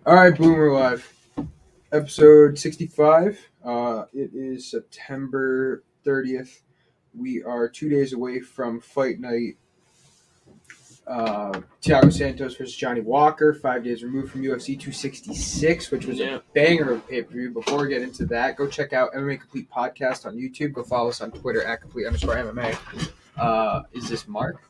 All right, Boomer Live, episode 65. It is September 30th. We are 2 days away from fight night. Thiago Santos versus Johnny Walker, 5 days removed from UFC 266, which was a banger of pay-per-view. Before we get into that, go check out MMA Complete Podcast on YouTube. Go follow us on Twitter at complete_MMA. Is this Mark?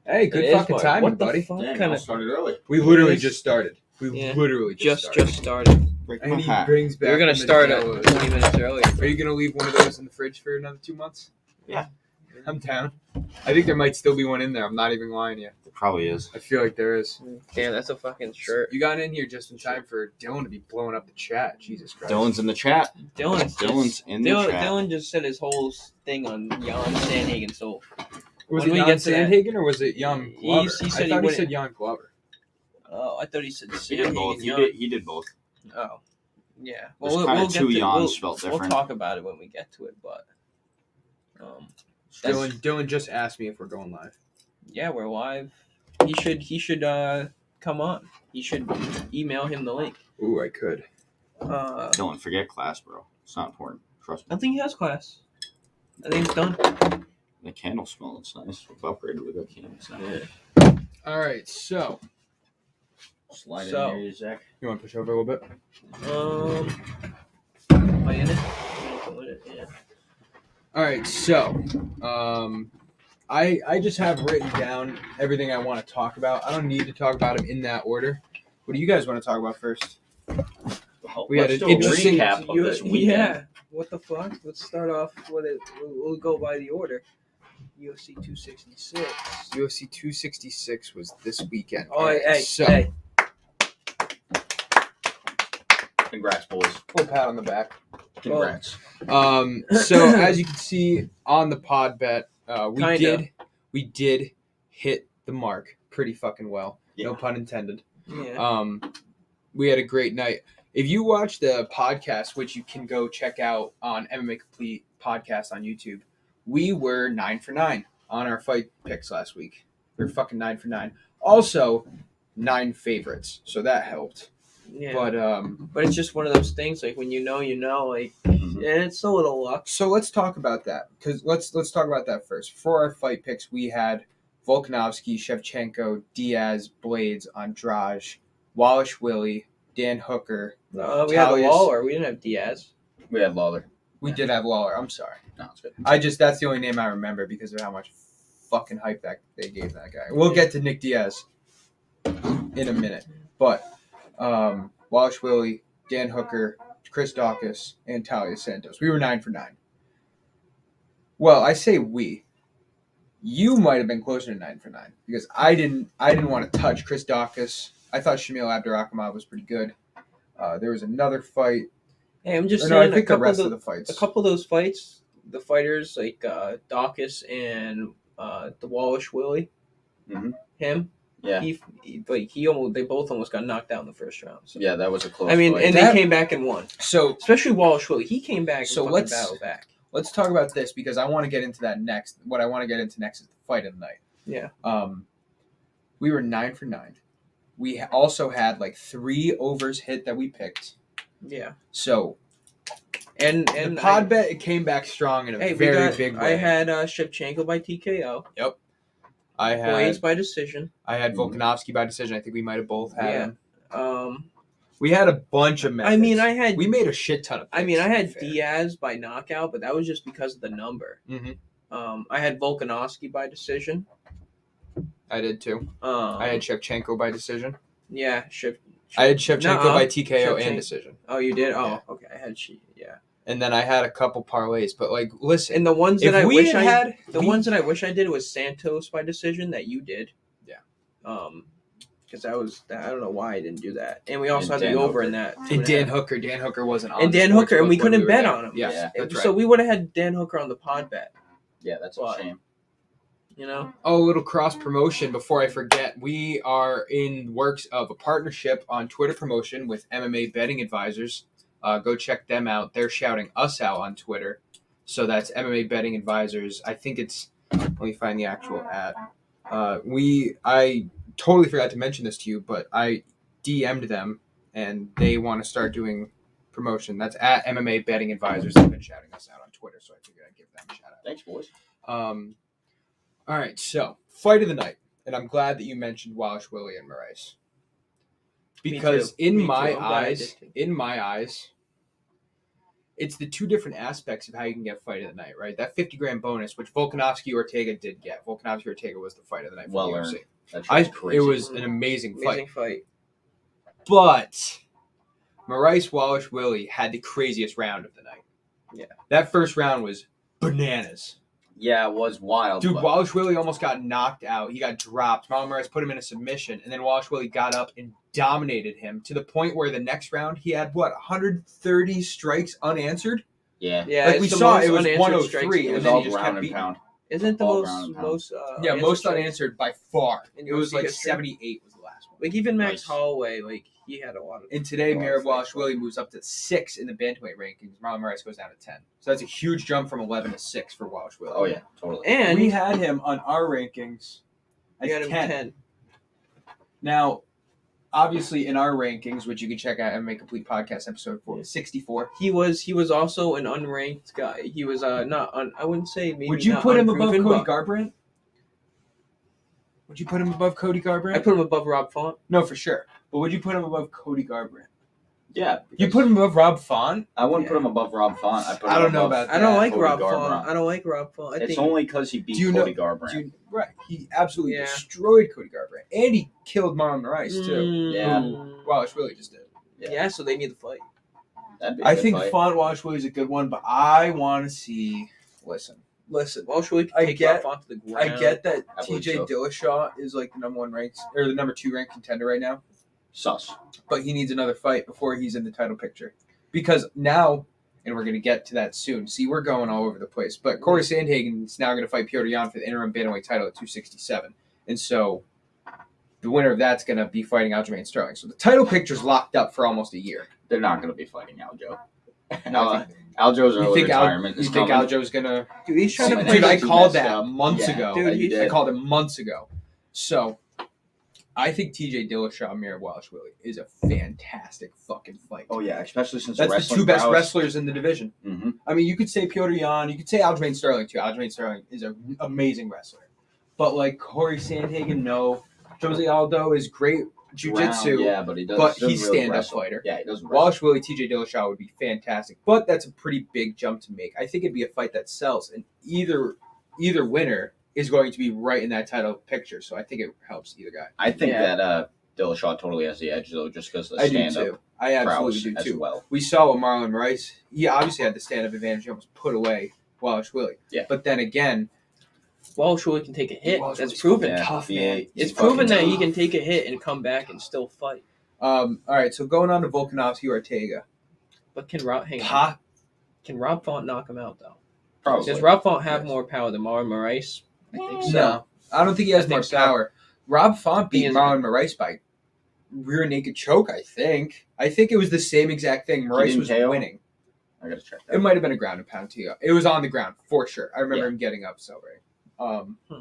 Hey, good fucking timing, buddy. Damn, I started early. We literally just started. Literally just started. And he brings back. We're gonna start at 20 minutes early. Are you gonna leave one of those in the fridge for another 2 months? Yeah, I'm down. I think there might still be one in there. I'm not even lying to you. There probably is. I feel like there is. Damn, that's a fucking shirt. You got in here just in time for Dylan to be blowing up the chat. Jesus Christ. Dylan's in the chat. Dylan's in the chat. Dylan just said his whole thing on Jan Sandhagen. So was when it we Jan get to that- Sandhagen or was it Jan Glover? He said I thought he said Jan Glover. Oh, I thought he said He did both. Sandhagen. He did both. Oh, yeah. There's kind of two Jans spelled different. We'll talk about it when we get to it, but Dylan just asked me if we're going live. Yeah, we're live. He should come on. You should email him the link. Ooh, I could. Dylan, forget class, bro. It's not important. Trust me. I think he has class. I think it's done. The candle smell. It's nice. We've upgraded with a candle. Yeah. All right, so Slide in here, Zach. You want to push over a little bit? Am I in it? Yeah. All right, so I just have written down everything I want to talk about. I don't need to talk about them in that order. What do you guys want to talk about first? We had an interesting recap of this weekend. Yeah. What the fuck? Let's start off with it. We'll go by the order. UFC 266. UFC 266 was this weekend. Oh, Right, hey. Congrats, boys. Full pat on the back. Congrats. So as you can see on the pod bet, we did hit the mark pretty fucking well. Yeah. No pun intended. Yeah. We had a great night. If you watch the podcast, which you can go check out on MMA Complete Podcast on YouTube, we were 9 for 9 on our fight picks last week. We were fucking 9 for 9. Also, 9 favorites, so that helped. Yeah. But it's just one of those things. Like when you know, like, and it's a little luck. So let's talk about that, because let's talk about that first. For our fight picks, we had Volkanovski, Shevchenko, Diaz, Blades, Andrade, Wallace Willie, Dan Hooker. We had Lawler. We didn't have Diaz. We had Lawler. We did have Lawler. I'm sorry. No, it's good. That's the only name I remember because of how much fucking hype that they gave that guy. We'll get to Nick Diaz in a minute. But Wallace Willie, Dan Hooker, Chris Daukaus, and Talia Santos. We were 9 for 9. Well, I say we. You might have been closer to 9 for 9 because I didn't want to touch Chris Daukaus. I thought Shamil Abdurakhimov was pretty good. There was another fight. Hey, I'm just saying. saying. I think the rest of the fights. A couple of those fights, the fighters like Daukaus and the Wallace Willie, him. Yeah. They both almost got knocked out in the first round. So. Yeah, that was a close. I mean, fight. and they came back and won. So especially Wallace Willie, he came back. So and battled back. Let's talk about this because I want to get into that next. What I want to get into next is the fight of the night. Yeah. We were 9 for 9. We also had like 3 overs hit that we picked. Yeah. So, and the pod bet, it came back strong in a very big way. I had Shevchenko by TKO. Yep. I had Blades by decision. I had Volkanovski by decision. I think we might have both had him. We had a bunch of methods. I mean, we made a shit ton of picks, I had Diaz by knockout, but that was just because of the number. Mm-hmm. I had Volkanovski by decision. I did too. I had Shevchenko by decision. Yeah, I had Shevchenko by TKO and decision. Oh, you did? Oh, yeah. Okay. I had And then I had a couple parlays, but like, listen, And the ones if that I we wish had ones that I wish I did was Santos by decision that you did. Yeah. Because I don't know why I didn't do that. And we also And had the Dan over Hooker. in that. and Dan Hooker wasn't on. And the Dan sportsbook Hooker, and we when couldn't were bet there. on him. Yes, Yeah. that's So right. we would have had Dan Hooker on the pod bet. Yeah, that's a shame. You know? Oh, a little cross promotion before I forget. We are in works of a partnership on Twitter promotion with MMA Betting Advisors. Go check them out. They're shouting us out on Twitter. So that's MMA Betting Advisors. I think it's. Let me find the actual ad. I totally forgot to mention this to you, but I DM'd them and they want to start doing promotion. That's at MMA Betting Advisors. They've been shouting us out on Twitter, so I figured I'd give them a shout out. Thanks, boys. All right, so fight of the night, and I'm glad that you mentioned Walsh, Willie, and Moraes, because Me too. I'm glad I did too. in my eyes, it's the two different aspects of how you can get fight of the night, right? That 50 grand bonus, which Volkanovski Ortega did get. Volkanovski Ortega was the fight of the night for Well the earned. UFC. That's crazy. It was an amazing fight. Amazing fight. But Moraes, Walsh, Willie had the craziest round of the night. Yeah. That first round was bananas. Yeah, it was wild. Dude, but Walsh Willie almost got knocked out. He got dropped. Marlon Moraes put him in a submission, and then Walsh Willie got up and dominated him to the point where the next round he had, 130 strikes unanswered? yeah, Yeah, Like it's we the saw, most it was unanswered 103, strikes in it the and was then all he just ground kept and beating. pound. Isn't the all most ground and pound. most Yeah, answered most strikes unanswered by far. in It was UFC like history? 78 was the last one. Like even Max Nice. Holloway, like he had a lot of. And today, a lot Mirab of Walsh fights. Willie moves up to 6 in the bantamweight rankings. Marlon Moraes goes down to 10. So that's a huge jump from 11 to 6 for Walsh Willie. Oh yeah, totally. And We had him on our rankings we had as him 10. 10. Now, obviously, in our rankings, which you can check out MMA Complete Podcast episode 64. He was also an unranked guy. He was not I wouldn't say maybe. Would you not put him above unproven, Cody but Garbrandt? Would you put him above Cody Garbrandt? I put him above Rob Font. No, for sure. But would you put him above Cody Garbrandt? Yeah, You put him above Rob Font? I wouldn't Yeah. put him above Rob Font. I don't him know above about I don't that. like Cody Rob Garbrandt. Font. I don't like Rob Font. I It's think only because he beat Do you know- Cody Garbrandt. Right. He absolutely Yeah. destroyed Cody Garbrandt. And he killed Marlon Moraes, too. Yeah. Walsh Willie just did. Yeah, so they need the fight. That'd be a I good think fight. Font Walsh Willie's a good one, but I want to see. Listen. Walsh really I take get- Rob Font to the ground. I get that I believe TJ so. Dillashaw is like the number 1 ranked or the number 2 ranked contender right now, Sus. but he needs another fight before he's in the title picture. Because now, and we're going to get to that soon. See, we're going all over the place. But Corey Sandhagen's now going to fight Piotr Jan for the interim bantamweight title at 267, and so the winner of that's going to be fighting Aljamain Sterling. So the title picture's locked up for almost a year. They're not going to be fighting Aljo. No, I think- Aljo's You early think retirement you is think coming. Aljo's going to? Dude, he's trying to Dude, play. Dude, I He called messed that up. months Yeah. ago. Dude, you he- I did. called it months ago. So, I think TJ Dillashaw, Mirab Walsh Willie is a fantastic fucking fight. Oh yeah, especially since That's the wrestling 2 best prowess. wrestlers in the division. Mm-hmm. I mean, you could say Piotr Jan, you could say Aljamain Sterling too. Aljamain Sterling is an amazing wrestler. But like Corey Sandhagen, no. Jose Aldo is great jiu-jitsu, Yeah, but he does. but doesn't he's really stand-up wrestle. fighter. Yeah, he doesn't wrestle. Walsh Willie, TJ Dillashaw would be fantastic. But that's a pretty big jump to make. I think it'd be a fight that sells, and either winner is going to be right in that title picture. So I think it helps either guy. I think Yeah. that Dillashaw totally has the edge though, just because of the I do stand-up too. I absolutely prowess do as too. well. We saw with Marlon Moraes. He obviously had the stand-up advantage. He almost put away Walsh Willie. Yeah. But then again, Walsh really can take a hit. Walsh That's Willie's proven. Yeah. tough, Yeah, man. he's It's fucking proven that he tough. can take a hit and come back and still fight. All right. So going on to Volkanovski Ortega. But can Rob Can Rob Font knock him out though? Probably. Does Rob Font have Yes. more power than Marlon Moraes? I think so. No, I don't think he has I more think so. power. Rob Font beat He is- Marlon Moraes by rear naked choke. I think it was the same exact thing. Moraes didn't was KO? winning. I gotta check It that. might have been a ground and pound TO. It was on the ground for sure. I remember Yeah. him getting up celebrating. Hmm.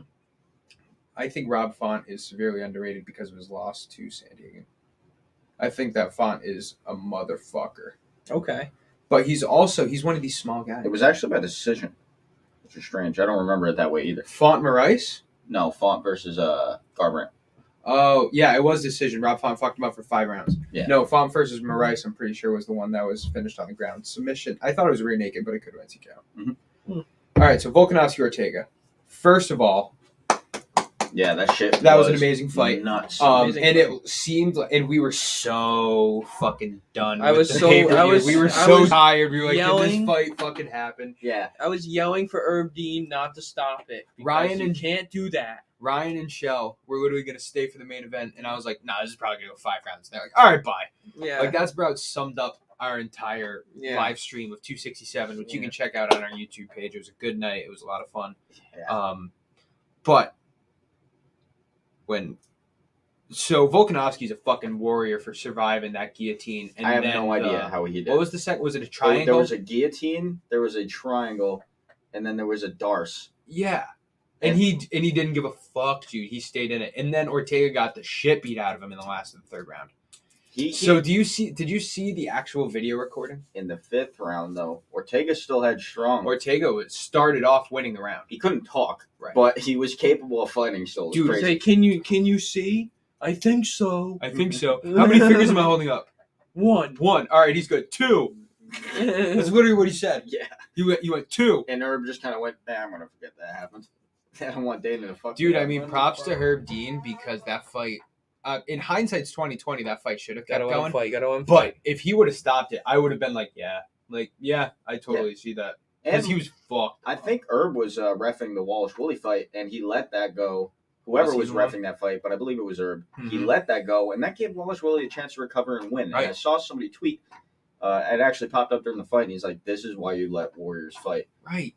I think Rob Font is severely underrated because of his loss to Sandhagen. I think that Font is a motherfucker. Okay. But he's one of these small guys. It was actually by decision, which is strange. I don't remember it that way either. Font Moraes? No, Font versus Garbrandt. Oh, yeah, it was decision. Rob Font fucked him up for 5 rounds. Yeah. No, Font versus Moraes, I'm pretty sure, was the one that was finished on the ground. Submission. I thought it was rear naked, but it could have been TKO. Mhm. Hmm. All right, so Volkanovski Ortega. First of all, Yeah, that shit. That was an amazing fight. Nuts. Amazing and fight. it seemed like, and we were so fucking done. I with was the so- pay-per-view. I was- we were I so was tired. We were like, yelling. did this fight fucking happen? Yeah. I was yelling for Herb Dean not to stop it. Because Ryan you and- can't do that. Ryan and Shell were literally gonna stay for the main event, and I was like, nah, this is probably gonna go 5 rounds. They're like, all right, bye. Yeah. Like that's about summed up our entire Yeah. live stream of 267, which you Yeah. can check out on our YouTube page. It was a good night. It was a lot of fun. Yeah. But Volkanovski's a fucking warrior for surviving that guillotine. And I have then, no idea how he did. What was the second? Was it a There triangle? was a guillotine, there was a triangle, and then there was a darce. Yeah. And he didn't give a fuck, dude. He stayed in it. And then Ortega got the shit beat out of him in the last of the third round. Did you see the actual video recording? In the 5th round, though, Ortega still had strong. Ortega started off winning the round. He couldn't talk, Right. but he was capable of fighting still. It was Dude, crazy. Say, can you see? I think so. I think so. How many fingers am I holding up? One. One. All right, he's good. 2. That's literally what he said. Yeah. He went 2. And Herb just kind of went, I'm going to forget that happened. I don't want Dana to fuck Dude, me I up. mean, props to Herb Dean because that fight, in hindsight's 2020, that fight should have kept Gotta going. fight. Gotta But fight. if he would have stopped it, I would have been like, yeah, I totally see that. Because And he was fucked. I think Herb was reffing the Walsh-Willie fight, and he let that go. Whoever Was he was the one? reffing that fight, but I believe it was Herb. He Mhm. let that go, and that gave Walsh-Willie a chance to recover and win. Right. And I saw somebody tweet, it actually popped up during the fight, and he's like, this is why you let Warriors fight. Right.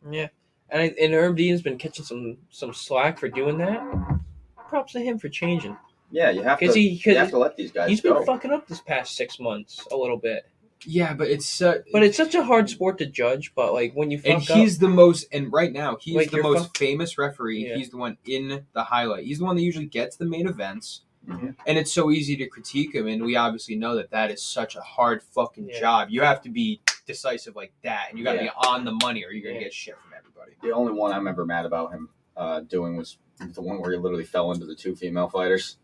Yeah. And Herb Dean's been catching some slack for doing that. Props to him for changing. Yeah, you have to. Because You have to let these guys he's go. been fucking up this past 6 months a little bit. Yeah, but it's But it's such a hard sport to judge. But like when you fuck and he's the most, and right now he's Like, the you're most famous referee. Yeah. He's the one in the highlight. He's the one that usually gets the main events. Mhm. And it's so easy to critique him, and we obviously know that is such a hard fucking Yeah. job. You have to be decisive like that, and you got to Yeah. be on the money, or you're gonna Yeah. get shit from everybody. The only one I'm ever mad about him doing was the one where he literally fell into the 2 female fighters.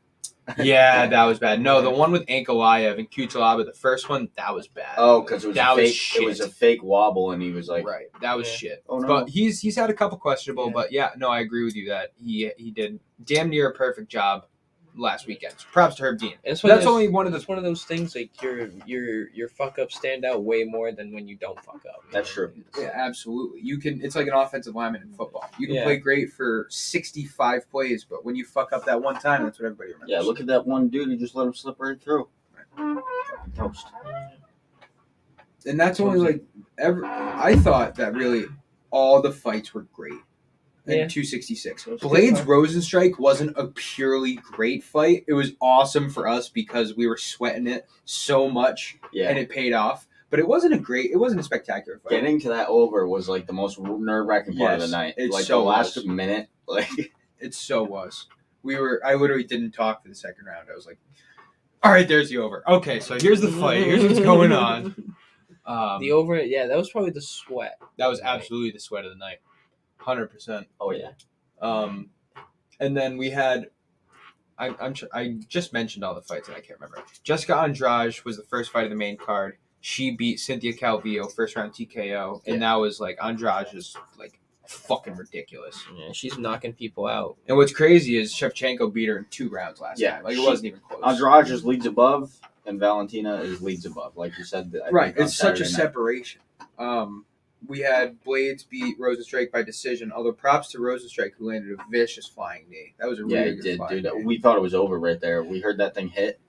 Yeah, that was bad. No, the one with Ankalaev and Kutalaba, the first one, that was bad. Oh, because it was That a was fake. shit. It was a fake wobble, and he was like, right, that was Yeah. shit. "Oh no!" But he's had a couple questionable, Yeah. but yeah, no, I agree with you that he did damn near a perfect job last weekend. So props to Herb Dean. It's That's only one of the. It's one of those things like your fuck ups stand out way more than when you don't fuck up. That's true. Yeah, absolutely. You can. It's like an offensive lineman in football. You can Yeah. play great for 65 plays, but when you fuck up that one time, that's what everybody remembers. Yeah, look at that one dude who just let him slip right through. Fucking toast. And that's only like I thought that really all the fights were great. In Yeah. 266. It was a good Blades fight. Rosenstrike wasn't a purely great fight. It was awesome for us because we were sweating it so much Yeah. and it paid off. But it wasn't a spectacular fight. Getting to that over was like the most nerve-wracking part of the Yes, night. it Like so the last was. minute, like It so was. I literally didn't talk for the second round. I was like, all right, there's the over. Okay, so here's the fight. Here's what's going on. The over, yeah, that was probably the sweat. That was absolutely the sweat of the night. 100%. oh yeah. And then we had, I just mentioned all the fights and I can't remember. Jessica Andrade was the first fight of the main card. She beat Cynthia Calvillo first round TKO, and that was like Andrade is like fucking ridiculous. Yeah, she's knocking people out. And what's crazy is Shevchenko beat her in 2 rounds last Yeah, time. Like it wasn't even close. Andrade is leagues above, and Valentina is leagues above, like you said. I Right, think on it's such a Saturday night. separation. We had Blades beat Rosenstrike by decision, although props to Rosenstrike who landed a vicious flying knee. That was a Yeah, really it good did, flying dude. knee. We thought it was over right there. We heard that thing hit.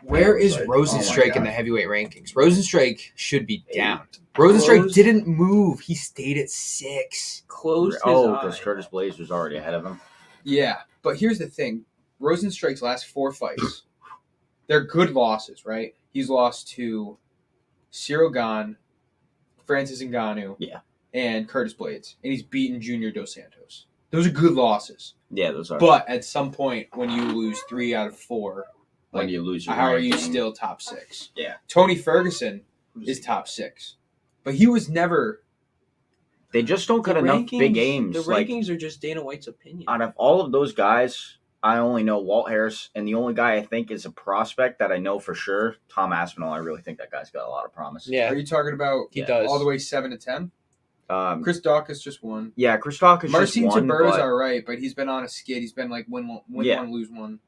Where is Like, Rosenstrike oh in my the heavyweight rankings? Rosenstrike should be down. Eight. Rosenstrike Rose- didn't move. He stayed at 6. Closed his Because eye. Curtis Blades was already ahead of him. Yeah, but here's the thing. Rosenstrike's last 4 fights, they're good losses, right? He's lost to Cyril Gane, Francis Ngannou, Yeah. and Curtis Blades. And he's beaten Junior Dos Santos. Those are good losses. Yeah, those are. But at some point, when you lose 3 out of 4, when you lose your how are you ranking, still top 6? Yeah. Tony Ferguson is top 6. But he was never... They just don't got The enough rankings- big aims. The Like, rankings are just Dana White's opinion. out of all of those guys, I only know Walt Harris, and the only guy I think is a prospect that I know for sure, Tom Aspinall. I really think that guy's got a lot of promise. Yeah, Are you talking about he does. all the way 7 to 10? Chris Dawkins just won. Yeah, Chris Dawkins just Marcin won. Tybura's but all right, but he's been on a skid. He's been like win one, lose one.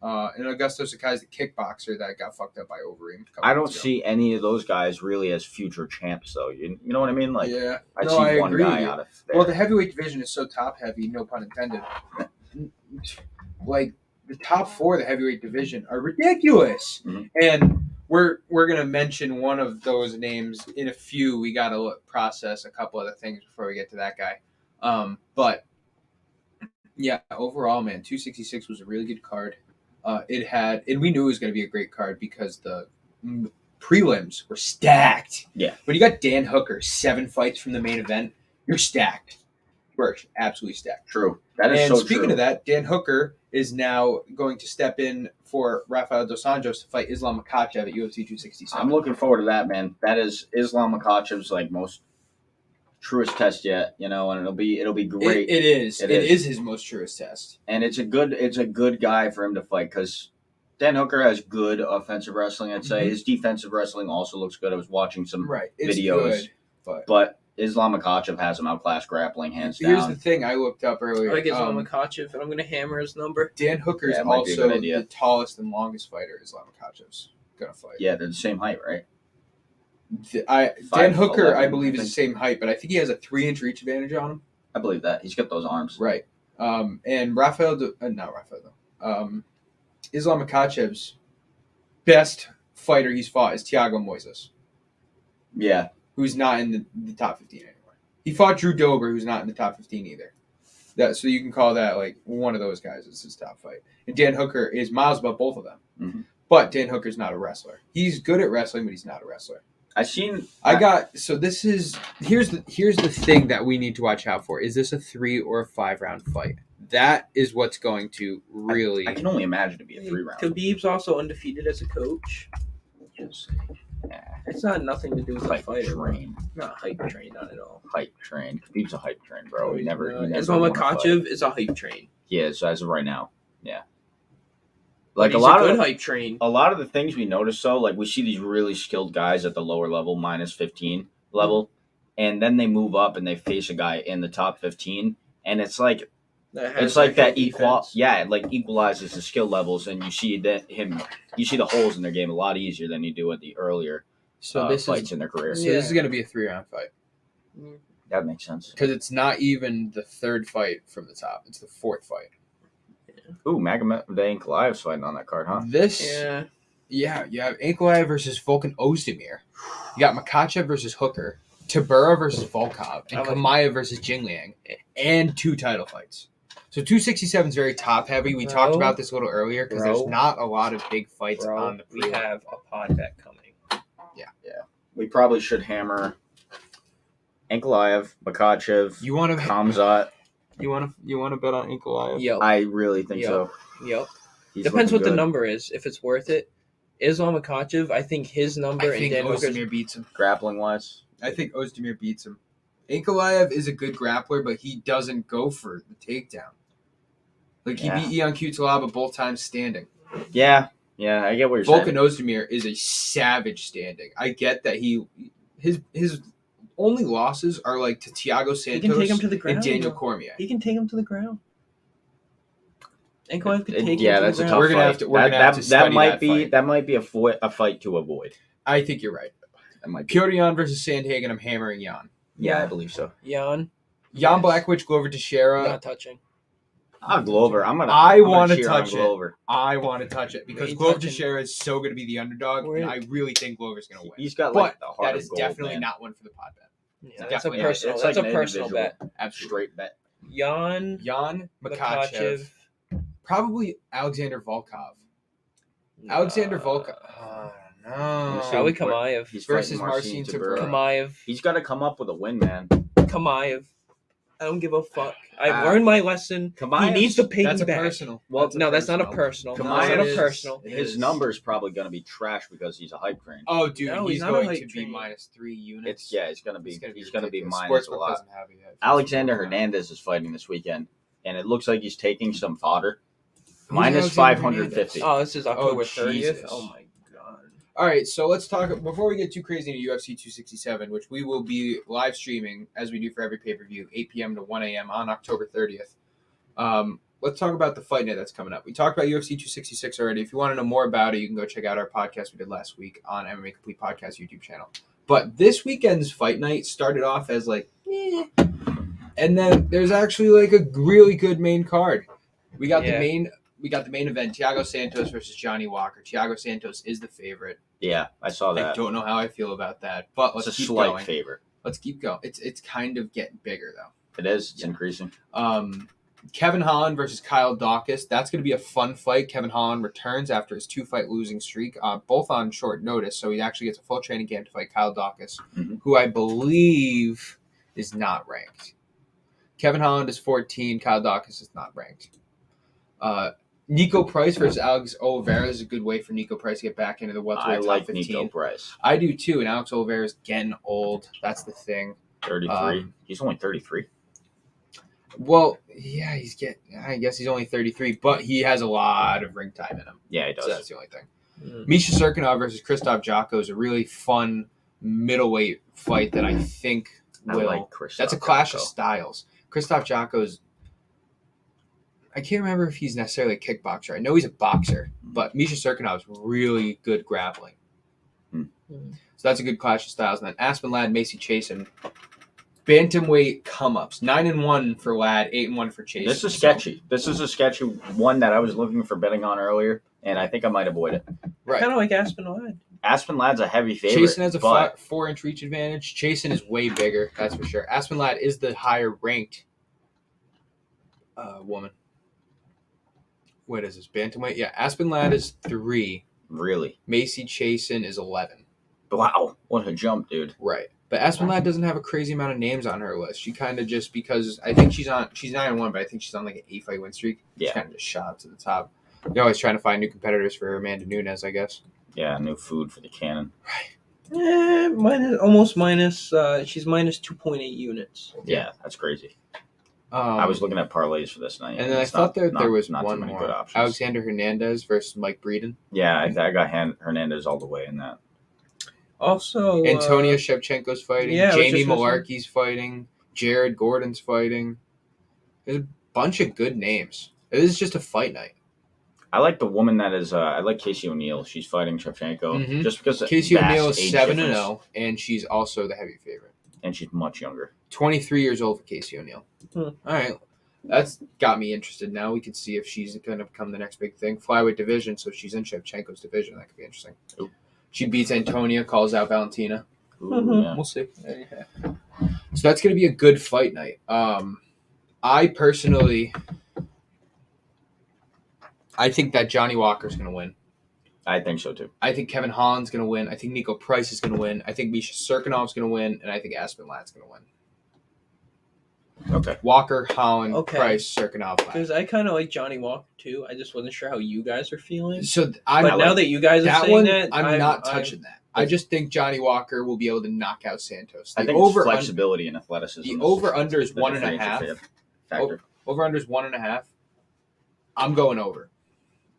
And Augusto Sakai's the kickboxer that got fucked up by Overeem. I don't see any of those guys really as future champs, though. You know what I mean? Like, yeah, I see one agree. guy out of there. Well, the heavyweight division is so top heavy, no pun intended. Like the top 4 of the heavyweight division are ridiculous, and we're gonna mention one of those names in a few. We gotta process a couple other things before we get to that guy. But yeah, overall, man, 266 was a really good card. It had, and we knew it was going to be a great card because the prelims were stacked. Yeah. When you got Dan Hooker, 7 fights from the main event, you're stacked. We're absolutely stacked. True. That is and so speaking true. of that, Dan Hooker is now going to step in for Rafael Dos Anjos to fight Islam Makhachev at UFC 267. I'm looking forward to that, man. That is Islam Makhachev's like most truest test yet, and it'll be great. It is. It is his most truest test. And it's a good guy for him to fight because Dan Hooker has good offensive wrestling, I'd say. His defensive wrestling also looks good. I was watching some videos. Good, but Islam Makhachev has him outclassed grappling, hands down. Here's the thing I looked up earlier. I like Islam Makhachev, and I'm going to hammer his number. Dan Hooker is also the tallest and longest fighter Islam Makhachev's going to fight. Yeah, they're the same height, right? Dan Hooker, I believe, is the same height, but I think he has a 3-inch reach advantage on him. I believe that. He's got those arms. Right. And Islam Makhachev's best fighter he's fought is Thiago Moises. Yeah. Who's not in the top 15 anymore. He fought Drew Dober, who's not in the top 15 either. So you can call that like one of those guys is his top fight. And Dan Hooker is miles above both of them. Mm-hmm. But Dan Hooker's not a wrestler. He's good at wrestling, but he's not a wrestler. Here's the thing that we need to watch out for. Is this a 3 or a 5 round fight? That is what's going to really. I can only imagine to be a 3 round. Khabib's also undefeated as a coach. It's not nothing to do with the fighter. Train. Not hype train, not at all. Hype train. Khabib's a hype train, bro. He never Islam Makhachev is a hype train. He is as of right now. Yeah. Like a lot of hype train. A lot of the things we notice, though, like we see these really skilled guys at the lower level, minus 15 level, and then they move up and they face a guy in the top 15, and it's like that equalizes the skill levels, and you see the holes in their game a lot easier than you do at the earlier fights in their career. So this is going to be a 3 round fight. That makes sense because it's not even the 3rd fight from the top; it's the 4th fight. Ooh, Magomed Ankalaev's fighting on that card, huh? You have Ankalaev versus Volkan Ozdemir. You got Makhachev versus Hooker, Tybura versus Volkov, and Kamaev versus Jingliang, and 2 title fights. So 267 is very top heavy. We talked about this a little earlier because there's not a lot of big fights on the prelim. We have a pod bet coming. Yeah. We probably should hammer Ankalaev, Makhachev, Khamzat. You want to bet on Ankalaev? Yep. I really think so. Yep. Depends what the number is. If it's worth it. Islam Makhachev, I think his number and Dan Ozdemir beats him. Grappling wise? I think Ozdemir beats him. Ankalaev is a good grappler, but he doesn't go for the takedown. Like he beat Ion Cutelaba both times standing. Yeah, I get what you're saying. Volkan Ozdemir is a savage standing. I get that his only losses are like to Thiago Santos he can take him to the ground, and Daniel Cormier. He can take him to the ground. Ankalaev could take him to that's the a ground. tough We're gonna have to study that fight. That might be a fight to avoid. I think you're right. That might be. Piotr Jan versus Sandhagen. I'm hammering Jan. Yeah, I believe so. Jan Blachowicz, Glover Teixeira. Not touching. Glover. I want to touch it. Glover. I want to touch it because Glover Teixeira is so going to be the underdog, and I really think Glover's going to win. He's got but the heart that is of gold, definitely man. not one for the pod bet. Yeah, that's a personal. That's a personal bet. Absolutely. Straight bet. Jan Makhachev. Probably Alexander Volkov. No. Alexander Volkov. Oh, no. Probably Kamaev. He's versus Marcin Tybura. Kamaev. He's got to come up with a win, man. Kamaev. I don't give a fuck. I've learned my lesson. He needs to pay me back. Personal. Well, that's not a personal. Kamaev That's not a personal. His number's probably going to be trash because he's a hype train. Oh, dude, he's going to be minus 3 units. He's going to be minus Sportsbook a lot. doesn't have it yet. Alexander Hernandez is fighting this weekend, and it looks like he's taking some fodder. Who's Minus Alexander 550. Oh, this is October 30th. Jesus. Oh my god. All right, so let's talk before we get too crazy into UFC 267, which we will be live streaming as we do for every pay-per-view, 8 p.m. to 1 a.m. on October 30th. Let's talk about the fight night that's coming up. We talked about UFC 266 already. If you want to know more about it, you can go check out our podcast we did last week on MMA Complete Podcast YouTube channel. But this weekend's fight night started off as like, and then there's actually like a really good main card. We got the main event, Thiago Santos versus Johnny Walker. Thiago Santos is the favorite. Yeah, I saw that. I don't know how I feel about that, but let's keep going. It's a slight favorite. Let's keep going. It's kind of getting bigger though. It is. It's increasing. Kevin Holland versus Kyle Dawkins. That's going to be a fun fight. Kevin Holland returns after his 2-fight losing streak, both on short notice, so he actually gets a full training camp to fight Kyle Dawkins, who I believe is not ranked. Kevin Holland is 14. Kyle Dawkins is not ranked. Nico Price versus Alex Oliveira is a good way for Nico Price to get back into the welterweight top 15. I like Nico Price. I do too, and Alex Oliveira is getting old. That's the thing. 33. He's only 33. Well, yeah, I guess he's only 33, but he has a lot of ring time in him. Yeah, he does. So that's the only thing. Misha Serkinov versus Krzysztof Jotko is a really fun middleweight fight that I think will. Like that's a clash of styles. Krzysztof Jotko's. I can't remember if he's necessarily a kickboxer. I know he's a boxer, but Misha Serkinov is really good grappling. So that's a good clash of styles. And then Aspen Ladd, Macy Chasen. Bantamweight come-ups. 9-1 for Ladd, 8-1 for Chasen. This is sketchy. This is a sketchy one that I was looking for betting on earlier, and I think I might avoid it. Right. Kind of like Aspen Ladd. Aspen Ladd's a heavy favorite. Chasen has a 4-inch reach advantage. Chasen is way bigger, that's for sure. Aspen Ladd is the higher-ranked woman. What is this, bantamweight? Yeah, Aspen Ladd is 3. Really? Macy Chasen is 11. Wow, what a jump, dude. Right. But Aspen Ladd doesn't have a crazy amount of names on her list. She kind of just, because I think she's 9-1, but I think she's on like an 8-fight win streak. Yeah. She kind of just shot up to the top. They're always trying to find new competitors for Amanda Nunes, I guess. Yeah, new food for the cannon. Right. She's minus 2.8 units. Yeah, that's crazy. I was looking at parlays for this night. And then I thought there was not one too many more. good options. Alexander Hernandez versus Mike Breeden. Yeah, I got Hernandez all the way in that. Also, Antonia Shevchenko's fighting. Yeah, Jamie Malarkey's fighting. Jared Gordon's fighting. There's a bunch of good names. This is just a fight night. I like the woman that is. I like Casey O'Neill. She's fighting Shevchenko just because Casey O'Neill is 7-0, and she's also the heavy favorite. And she's much younger. 23 years old for Casey O'Neill. All right. That's got me interested now. We can see if she's going to become the next big thing. Flyweight division, so she's in Shevchenko's division. That could be interesting. Ooh. She beats Antonia, calls out Valentina. Yeah. We'll see. So that's going to be a good fight night. I think that Johnny Walker's going to win. I think so, too. I think Kevin Holland's going to win. I think Nico Price is going to win. I think Misha Serkinov's going to win. And I think Aspen Ladd's going to win. Okay. Walker, Holland, Price, Serkinov, Ladd. Because I kind of like Johnny Walker, too. I just wasn't sure how you guys are feeling. So now that you guys are saying that, I'm not touching that. I just think Johnny Walker will be able to knock out Santos. I think it's flexibility and athleticism. The over-under is 1.5. Over-under is 1.5. I'm going over.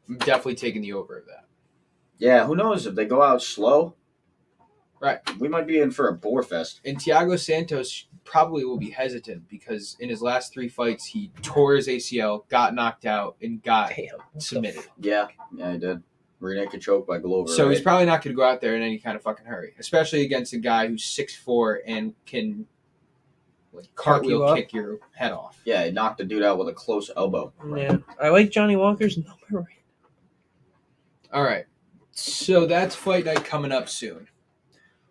I'm definitely taking the over of that. Yeah, who knows? If they go out slow, right, we might be in for a bore fest. And Thiago Santos probably will be hesitant because in his last 3 fights, he tore his ACL, got knocked out, and got submitted. Yeah, he did. Rear naked choke by Glover. So he's probably not going to go out there in any kind of fucking hurry, especially against a guy who's 6'4" and can cartwheel kick your head off. Yeah, he knocked the dude out with a close elbow. Yeah, I like Johnny Walker's number right. All right. So that's fight night coming up soon.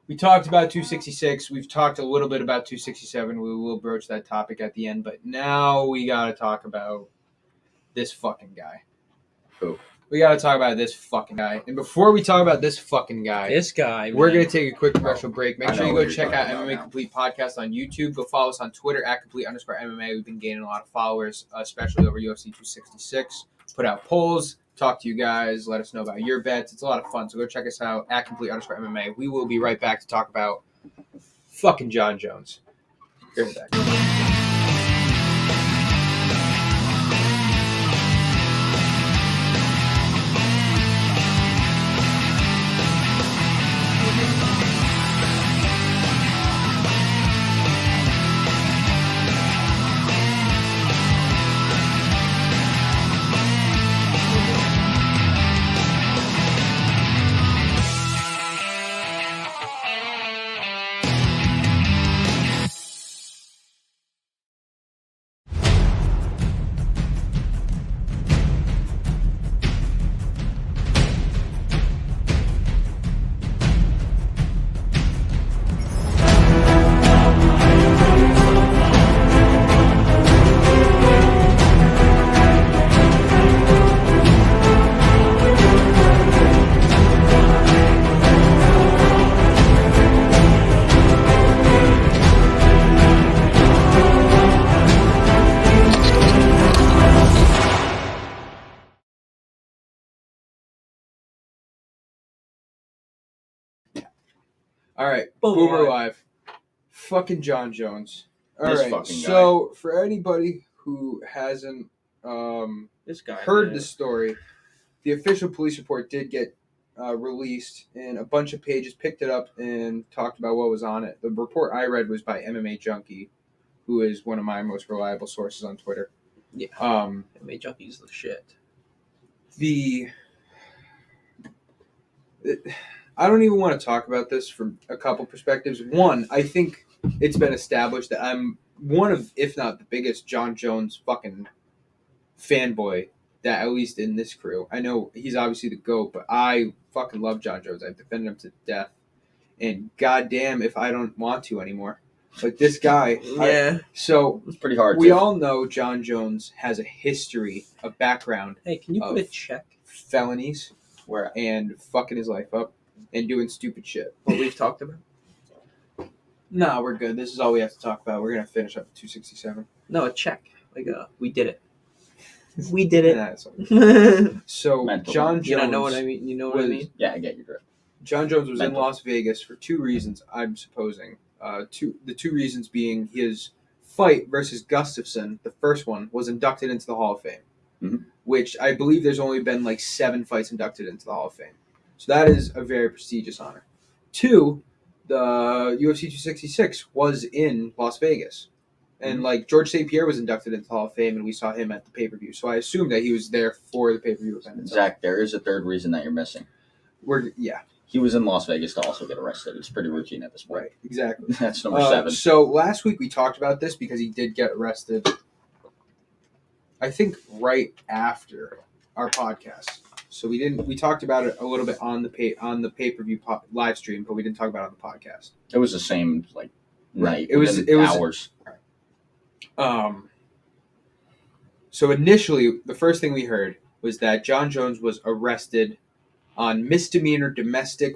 We talked about 266. We've talked a little bit about 267. We will broach that topic at the end. But now we got to talk about this fucking guy. Who? We got to talk about this fucking guy. And before we talk about this fucking guy, we're going to take a quick commercial break. Make sure you go check out MMA Complete Podcast on YouTube. Go follow us on Twitter at @complete_MMA. We've been gaining a lot of followers, especially over UFC 266. Put out polls. Talk to you guys. Let us know about your bets. It's a lot of fun. So go check us out at @complete_MMA. We will be right back to talk about fucking John Jones. Here's that. All right, Boomer Boomer Live. Live. Fucking John Jones. All This right, fucking guy. so for anybody who hasn't This guy heard man. the story, the official police report did get released, and a bunch of pages picked it up and talked about what was on it. The report I read was by MMA Junkie, who is one of my most reliable sources on Twitter. Yeah. Um, MMA Junkie's the shit. I don't even want to talk about this from a couple perspectives. One, I think it's been established that I'm one of, if not the biggest, John Jones fucking fanboy that at least in this crew. I know he's obviously the GOAT, but I fucking love John Jones. I've defended him to death. And goddamn if I don't want to anymore. Like this guy. Yeah. So It's pretty hard. we all know John Jones has a history, a background, Hey, can you put a check? felonies, Where and fucking his life up and doing stupid shit. What we've talked about? Nah, we're good. This is all we have to talk about. We're gonna finish up at 267. No, a check. Like we did it. We did it. Nah, it's all right. So Mental. John Jones. You don't know what I mean? You know what I mean? Yeah, I get your drift. John Jones was Mental. in Las Vegas for two reasons, I'm supposing. The two reasons being his fight versus Gustafson. The first one was inducted into the Hall of Fame, Mhm. which I believe there's only been like 7 fights inducted into the Hall of Fame. So that is a very prestigious honor. Two, the UFC 266 was in Las Vegas. And like George St. Pierre was inducted into the Hall of Fame, and we saw him at the pay-per-view. So I assume that he was there for the pay-per-view event itself. Zach, there is a third reason that you're missing. Yeah, He was in Las Vegas to also get arrested. It's pretty routine at this point. right, exactly. That's number 7. So last week we talked about this because he did get arrested, I think right after our podcast. So we talked about it a little bit on the pay-per-view live stream, but we didn't talk about it on the podcast. It was the same night. It was hours. So initially, the first thing we heard was that John Jones was arrested on misdemeanor domestic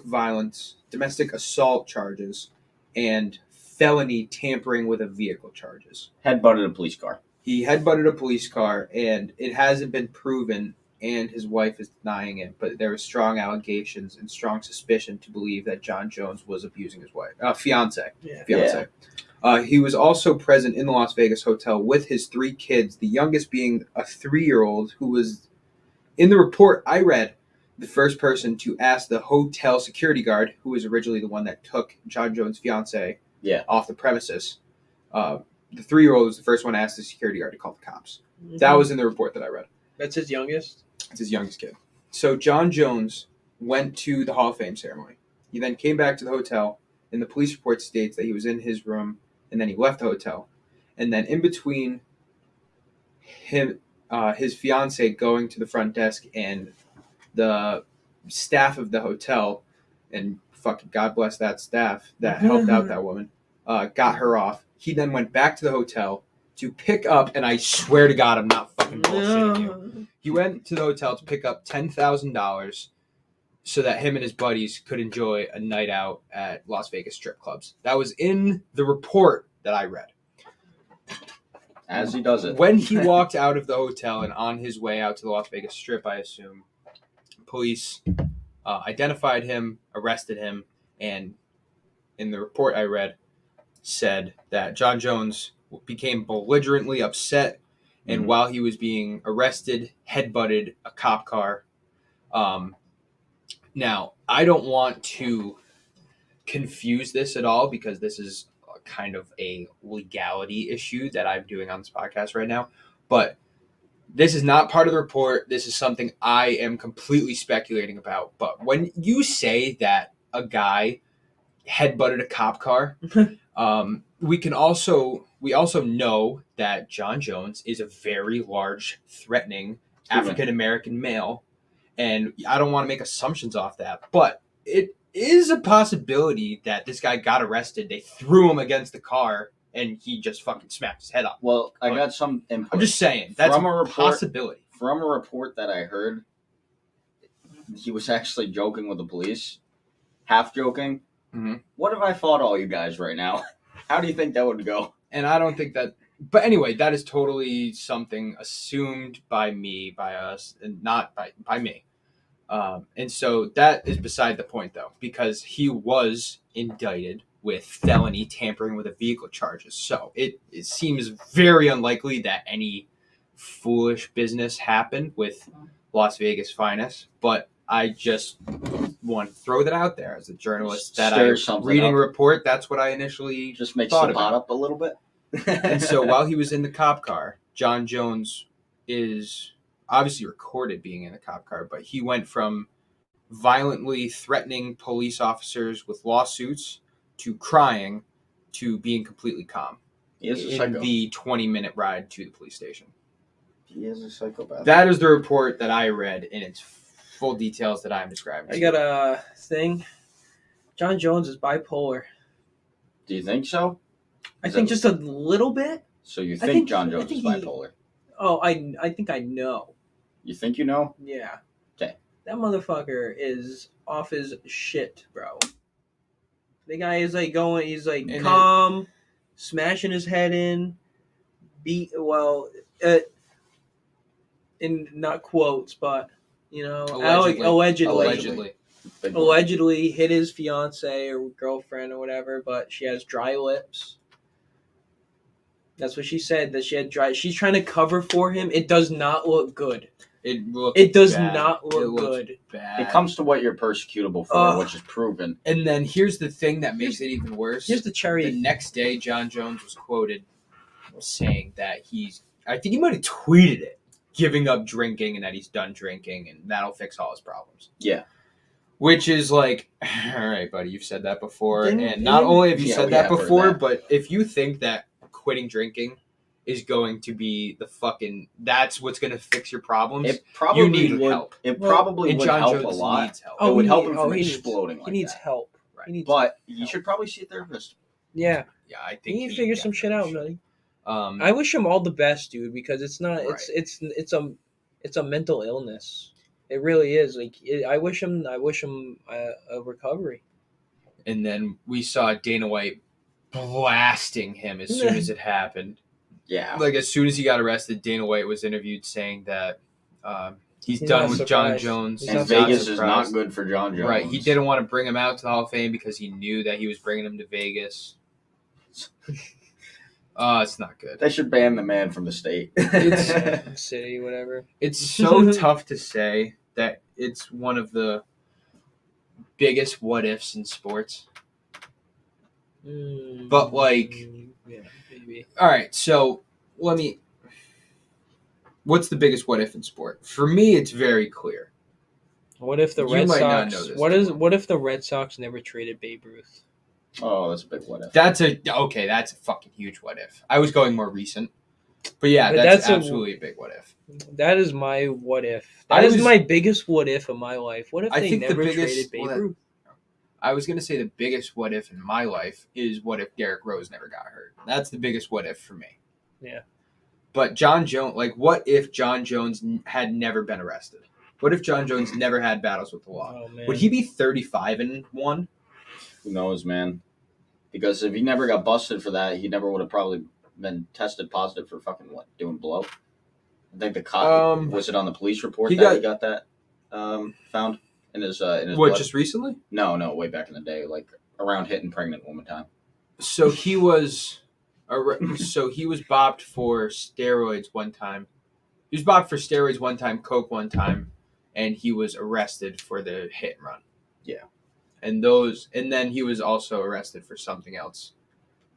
assault charges, and felony tampering with a vehicle charges. Headbutted a police car. He headbutted a police car, and it hasn't been proven, and his wife is denying it, but there were strong allegations and strong suspicion to believe that John Jones was abusing his wife, fiance. He was also present in the Las Vegas hotel with his 3 kids, the youngest being a 3-year-old who was, in the report I read, the first person to ask the hotel security guard, who was originally the one that took John Jones' fiance off the premises. The 3-year-old was the first one to ask the security guard to call the cops. Mm-hmm. That was in the report that I read. That's his youngest? It's his youngest kid. So John Jones went to the Hall of Fame ceremony. He then came back to the hotel, and the police report states that he was in his room, and then he left the hotel. And then in between him, his fiance going to the front desk and the staff of the hotel, and fucking God bless that staff that helped out that woman, got her off. He then went back to the hotel to pick up, and I swear to God, I'm not fucking bullshitting you. He went to the hotel to pick up $10,000 so that him and his buddies could enjoy a night out at Las Vegas strip clubs. That was in the report that I read. As he does it. When he walked out of the hotel and on his way out to the Las Vegas Strip, I assume, police identified him, arrested him, and in the report I read, said that John Jones became belligerently upset, and while he was being arrested, headbutted a cop car. Now, I don't want to confuse this at all because this is kind of a legality issue that I'm doing on this podcast right now, but this is not part of the report. This is something I am completely speculating about. But when you say that a guy headbutted a cop car, we also know that John Jones is a very large, threatening African American male, and I don't want to make assumptions off that, but it is a possibility that this guy got arrested. They threw him against the car, and he just fucking smacked his head up. Well, I got some input. I'm just saying that's a possibility. From a report that I heard, he was actually joking with the police, half joking. Mm-hmm. What if I fought all you guys right now? How do you think that would go? And I don't think that. But anyway, that is totally something assumed by me, by us, and not by me. And so that is beside the point, though, because he was indicted with felony tampering with a vehicle charges. So it seems very unlikely that any foolish business happened with Las Vegas finest. But I just want to throw that out there as a journalist that reading a report. That's what I initially just makes thought the pot up a little bit. And so while he was in the cop car, John Jones is obviously recorded being in the cop car, but he went from violently threatening police officers with lawsuits to crying to being completely calm He is a in psycho. the 20-minute ride to the police station. He is a psychopath. That is the report that I read in its full details that I'm describing. I got a thing. John Jones is bipolar. Do you think so? I think just a little bit. So you think John Jones is bipolar? I think I know. You think you know? Yeah. Okay. That motherfucker is off his shit, bro. The guy is like going. He's like calm, smashing his head in. In not quotes, but allegedly hit his fiance or girlfriend or whatever, but she has dry lips. That's what she said, that she had dry. She's trying to cover for him. It does not look good. It does not look good. Bad. It comes to what you're persecutable for, which is proven. And then here's the thing that makes it even worse. Here's the cherry. The next day, John Jones was quoted saying that I think he might have tweeted it, giving up drinking and that he's done drinking and that'll fix all his problems. Yeah. Which is like, all right, buddy, you've said that before. And not only have you said that before, but if you think that quitting drinking is going to be that's what's going to fix your problems, you need help. It probably would help a lot. Needs help. It would help him from exploding like that. He needs help. Right. But you should probably see a therapist. Yeah. Yeah, I think he need to figure some shit out, buddy. I I wish him all the best, dude, because it's not. Right. It's a mental illness. It really is. Like I wish him a recovery. And then we saw Dana White blasting him as soon as it happened. Yeah. Like as soon as he got arrested, Dana White was interviewed saying that he's done with John Jones. And Vegas is not good for John Jones. Right. He didn't want to bring him out to the Hall of Fame because he knew that he was bringing him to Vegas. It's not good. They should ban the man from the state. It's city, whatever. It's so tough to say that it's one of the biggest what ifs in sports. But yeah, maybe. All right, so what's the biggest what if in sport? For me, it's very clear. What if the You Red might Sox? not know this, What if the Red Sox never traded Babe Ruth? Oh, that's a big what if. That's a fucking huge what if. I was going more recent, but yeah, that's absolutely a big what if. That is my what if. That is my biggest what if of my life. What if they never traded Babe Ruth? I was going to say the biggest what if in my life is what if Derrick Rose never got hurt. That's the biggest what if for me. Yeah. But John Jones, what if John Jones had never been arrested? What if John Jones never had battles with the law? Oh, man. Would he be 35-1? Who knows, man? Because if he never got busted for that, he never would have probably been tested positive for doing blow. I think the cop was it on the police report he got that found in his blood? Just recently? No, way back in the day, like around hitting pregnant woman time. So he was bopped for steroids one time. He was bopped for steroids one time, coke one time, and he was arrested for the hit and run. Yeah. And then he was also arrested for something else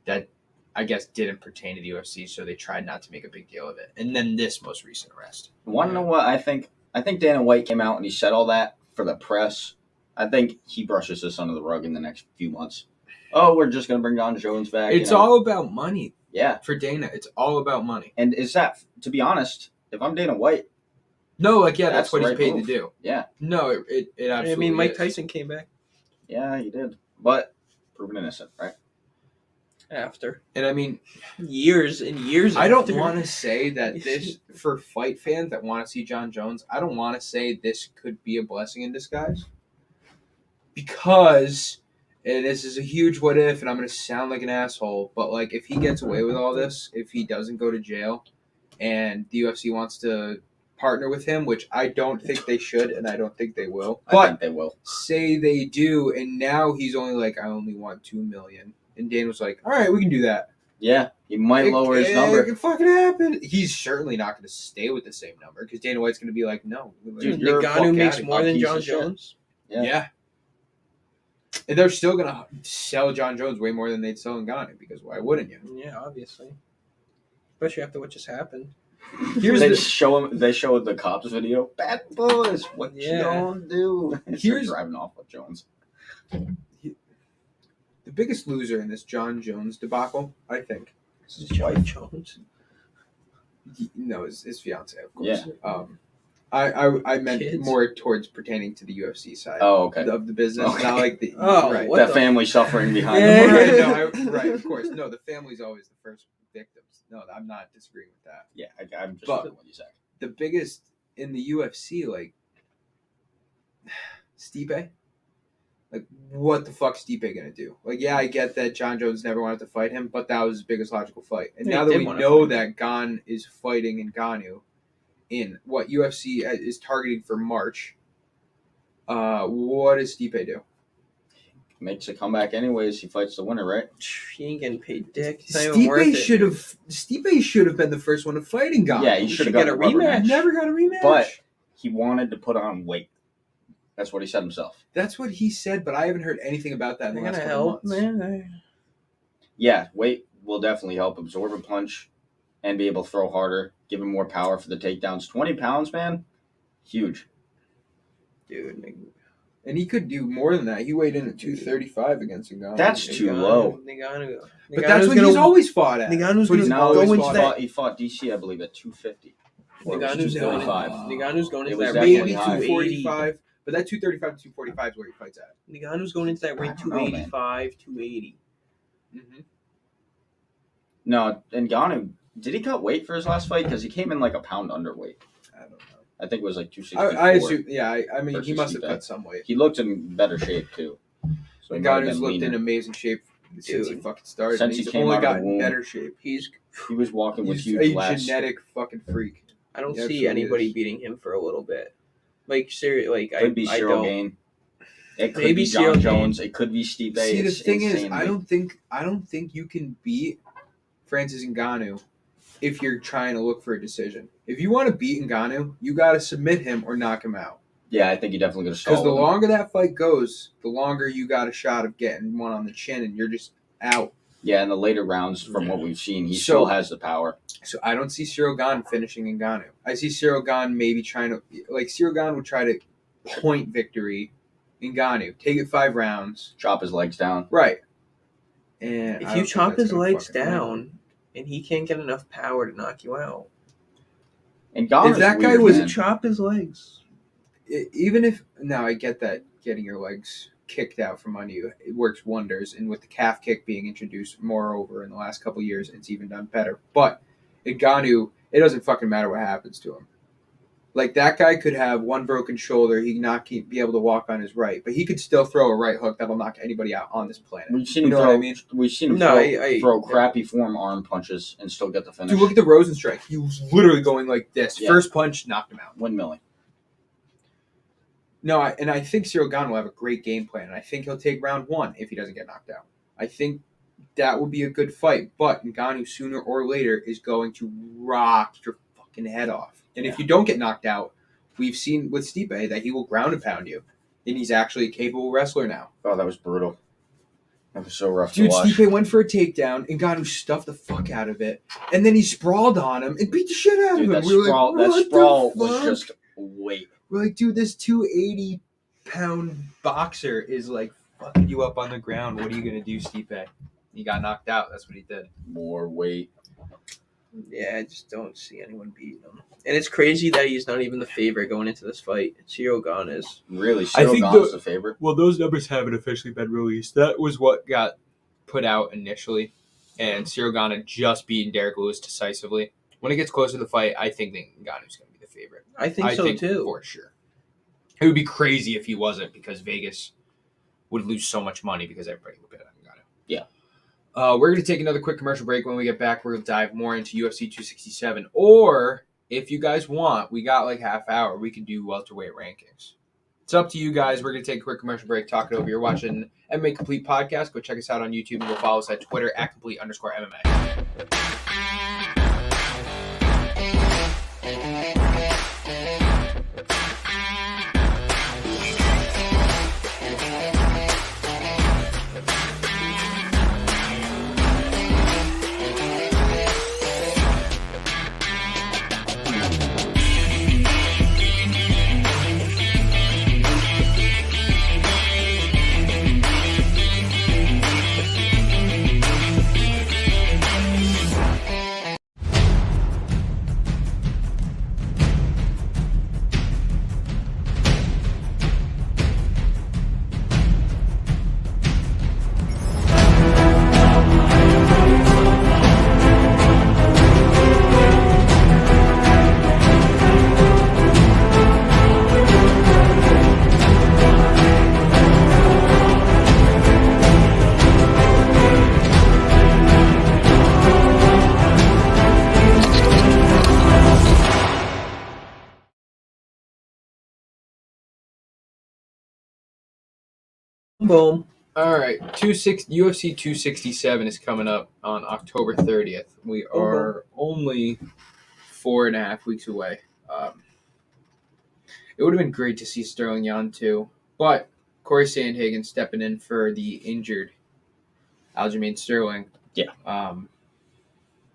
that I guess didn't pertain to the UFC, so they tried not to make a big deal of it. And then this most recent arrest. Want to know what I think? I think Dana White came out and he said all that for the press. I think he brushes this under the rug in the next few months. Oh, we're just going to bring John Jones back. It's all about money. Yeah. For Dana, it's all about money. And is that, to be honest, if I'm Dana White. No, that's what he's paid to do. Yeah. No, it absolutely I mean, Mike is. Tyson came back. Yeah, he did. But proven innocent, right? After. And I mean, years and years I don't want to say that this, for fight fans that want to see John Jones, I don't want to say this could be a blessing in disguise. Because, and this is a huge what if, and I'm going to sound like an asshole, but if he gets away with all this, if he doesn't go to jail, and the UFC wants to partner with him, which I don't think they should, and I don't think they will. I think they will. Say they do, and now he's only like, I only want $2 million, and Dan was like, all right, we can do that. Yeah, he might lower his number. It can fucking happen. He's certainly not going to stay with the same number because Dana White's going to be like, no. Dude, you're Ngannou makes fucking more than piece John of shit. Jones. Yeah. And they're still going to sell John Jones way more than they'd sell Ngannou because why wouldn't you? Yeah, obviously. Especially after what just happened. They show the cops video. Bad boys, what you gonna do? Here's driving off with Jones. The biggest loser in this John Jones debacle, I think. This is John Jones. No, his fiance, of course. Yeah. I meant Kids? more towards pertaining to the UFC side. Oh, okay. Of the business, Okay. not like the Oh, what That the- family suffering behind Yeah. them. right, of course. No, the family's always the first victims. No, I'm not disagreeing with that. Yeah, I'm just But- doing what you said. The biggest in the UFC, like Stipe. Like, what the fuck's Stipe gonna do? Like, yeah, I get that John Jones never wanted to fight him, but that was his biggest logical fight. And He now that did we wanna know fight that Gon is fighting Ngannou in what UFC is targeting for March, what does Stipe do? Makes a comeback anyways. He fights the winner, right? He ain't getting paid dick. It's not even worth Stipe should have been the first one to fight Ngannou. Yeah, he He should have should got get a a rubber rematch. match. Never got a rematch. But he wanted to put on weight. That's what he said himself. That's what he said, but I haven't heard anything about that in the They're last gonna couple help, months. man. Yeah, weight will definitely help absorb a punch and be able to throw harder, give him more power for the takedowns. 20 pounds, man, huge. Dude, And he could do more than that. He weighed in at 235 against Ngannou. That's too low. Ngannou. But that's what he's always fought at. Ngannou's That's what he's gonna always go into fought that- at. He fought DC, I believe, at 250. Or it was Ngannou's going 245. Ngannou's going It into was that ring definitely at high. 280. But that 235 to 245 is where he fights at. Ngannou's going into that ring I don't know, man. 285, 280. Mm-hmm. No, Ngannou, did he cut weight for his last fight? Because he came in like a pound underweight. I don't know. I think it was like 264. I assume, yeah, I mean, he versus must have Stipe. cut some weight. He looked in better shape, too. So he might have Ngannou's been looked in leaner. amazing shape since he Dude. fucking started. Since He's he came only out of the gotten womb. better shape. He was walking with He's huge a lats. genetic fucking freak. I don't He see absolutely anybody is. beating him for a little bit. Like seriously, like Could be I Cyril don't. Gane. It could Maybe be John Cyril Gane. Jones. It could be Stipe. See, the It's thing is, insane, I dude. don't think you can beat Francis Ngannou if you're trying to look for a decision. If you want to beat Ngannou, you got to submit him or knock him out. Yeah, I think you definitely could have stalled Because the him. longer that fight goes, the longer you got a shot of getting one on the chin, and you're just out. Yeah, in the later rounds, from what we've seen, he So- still has the power. So I don't see Cyril Gane finishing Ngannou. I see Cyril Gane maybe trying to, like Cyril Gane would try to point victory Ngannou, take it 5 rounds, Chop his legs down. right? And I If don't you think chop that's his gonna legs fucking happen. down and he can't get enough power to knock you out, And Gane If that is guy weird, was man. chop his legs. Even if now I get that getting your legs kicked out from under you, it works wonders, and with the calf kick being introduced moreover in the last couple of years, it's even done better. But Ngannou, it doesn't fucking matter what happens to him. Like that guy could have one broken shoulder, he not be able to walk on his right, but he could still throw a right hook that'll knock anybody out on this planet. We've seen You him know throw. what I mean? We've seen him No, throw crappy form arm punches and still get the finish. Dude, look at the Rosenstrike. He was literally going like this. Yeah. First punch knocked him out. Windmilling. No, I think Cyril Gane will have a great game plan, and I think he'll take round 1 if he doesn't get knocked out. I think that would be a good fight, but Ngannou sooner or later is going to rock your fucking head off. And if you don't get knocked out, we've seen with Stipe that he will ground and pound you, and he's actually a capable wrestler now. Oh, that was brutal. That was so rough Dude, to watch. Stipe went for a takedown, and Ngannou stuffed the fuck out of it, and then he sprawled on him and beat the shit out Dude, of him. that We were sprawl, like, that "What the sprawl was fuck?" just weight. We're like, dude, this 280-pound boxer is like fucking you up on the ground. What are you gonna do, Stipe? He got knocked out. That's what he did. More weight. Yeah, I just don't see anyone beating him. And it's crazy that he's not even the favorite going into this fight. Cyril Gane is. Really, I Cyril think Gane's the favorite. Well, those numbers haven't officially been released. That was what got put out initially, and Cyril Gane had just beaten Derek Lewis decisively. When it gets closer to the fight, I think Ngannou's going to be the favorite. I think so too. For sure. It would be crazy if he wasn't, because Vegas would lose so much money because everybody would bet on Ngannou. Yeah. We're going to take another quick commercial break. When we get back, we're going to dive more into UFC 267 or if you guys want, we got like half hour. We could do welterweight rankings. It's up to you guys. We're going to take a quick commercial break, talk it over. You're watching MMA Complete Podcast. Go check us out on YouTube and go follow us at Twitter at complete_MMA. Boom. All right, UFC 267 is coming up on October 30th. We are only 4.5 weeks away. It would have been great to see Sterling Yan too, but Corey Sandhagen stepping in for the injured Aljamain Sterling. Yeah.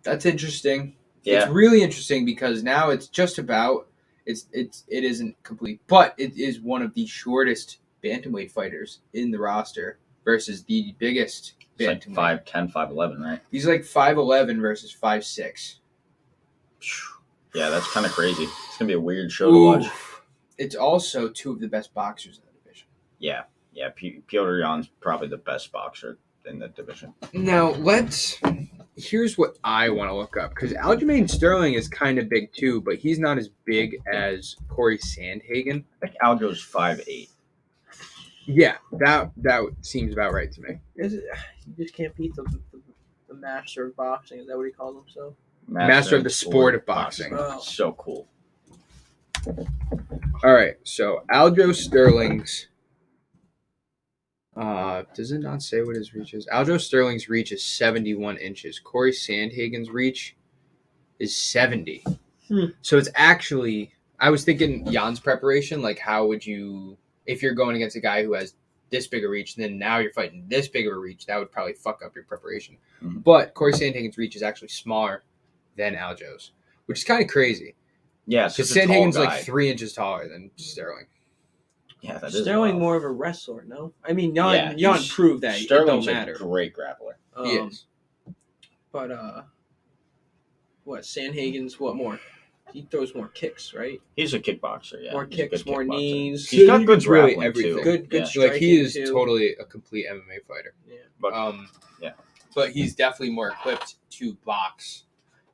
That's interesting. Yeah. It's really interesting because now it's just about it isn't complete, but it is one of the shortest bantamweight fighters in the roster versus the biggest It's bantamweight. like 5'10", 5'11", right? He's like 5'11" versus 5'6". Yeah, that's kind of crazy. It's going to be a weird show to watch. It's also two of the best boxers in the division. Yeah. Piotr Jan's probably the best boxer in the division. Now, here's what I want to look up, because Aljamain Sterling is kind of big too, but he's not as big as Corey Sandhagen. I think Aljo's 5'8". Yeah, that seems about right to me. You just can't beat the master of boxing. Is that what he calls himself? Master of the sport of boxing. Oh. So cool. All right, so Aljo Sterling's does it not say what his reach is? Aljo Sterling's reach is 71 inches. Corey Sandhagen's reach is 70. So it's actually, I was thinking Jan's preparation, like how would you, if you're going against a guy who has this big a reach, and then now you're fighting this big of a reach, that would probably fuck up your preparation. Mm-hmm. But Corey Sandhagen's reach is actually smaller than Aljo's, which is kind of crazy. Yeah, Because such a tall Sandhagen's guy. like 3 inches taller than Sterling. Yeah, that is Sterling wild. more of a wrestler, no? I mean, Jan proved that Sterling's it don't matter. a great grappler. He is. But Sandhagen's what more? He throws more kicks, right? He's a kickboxer, yeah. More He's a kicks, good more kickboxer. knees. He's got good Really grappling, everything. too. Good Yeah. striking, Like he is too. totally a complete MMA fighter. Yeah. But, But he's definitely more equipped to box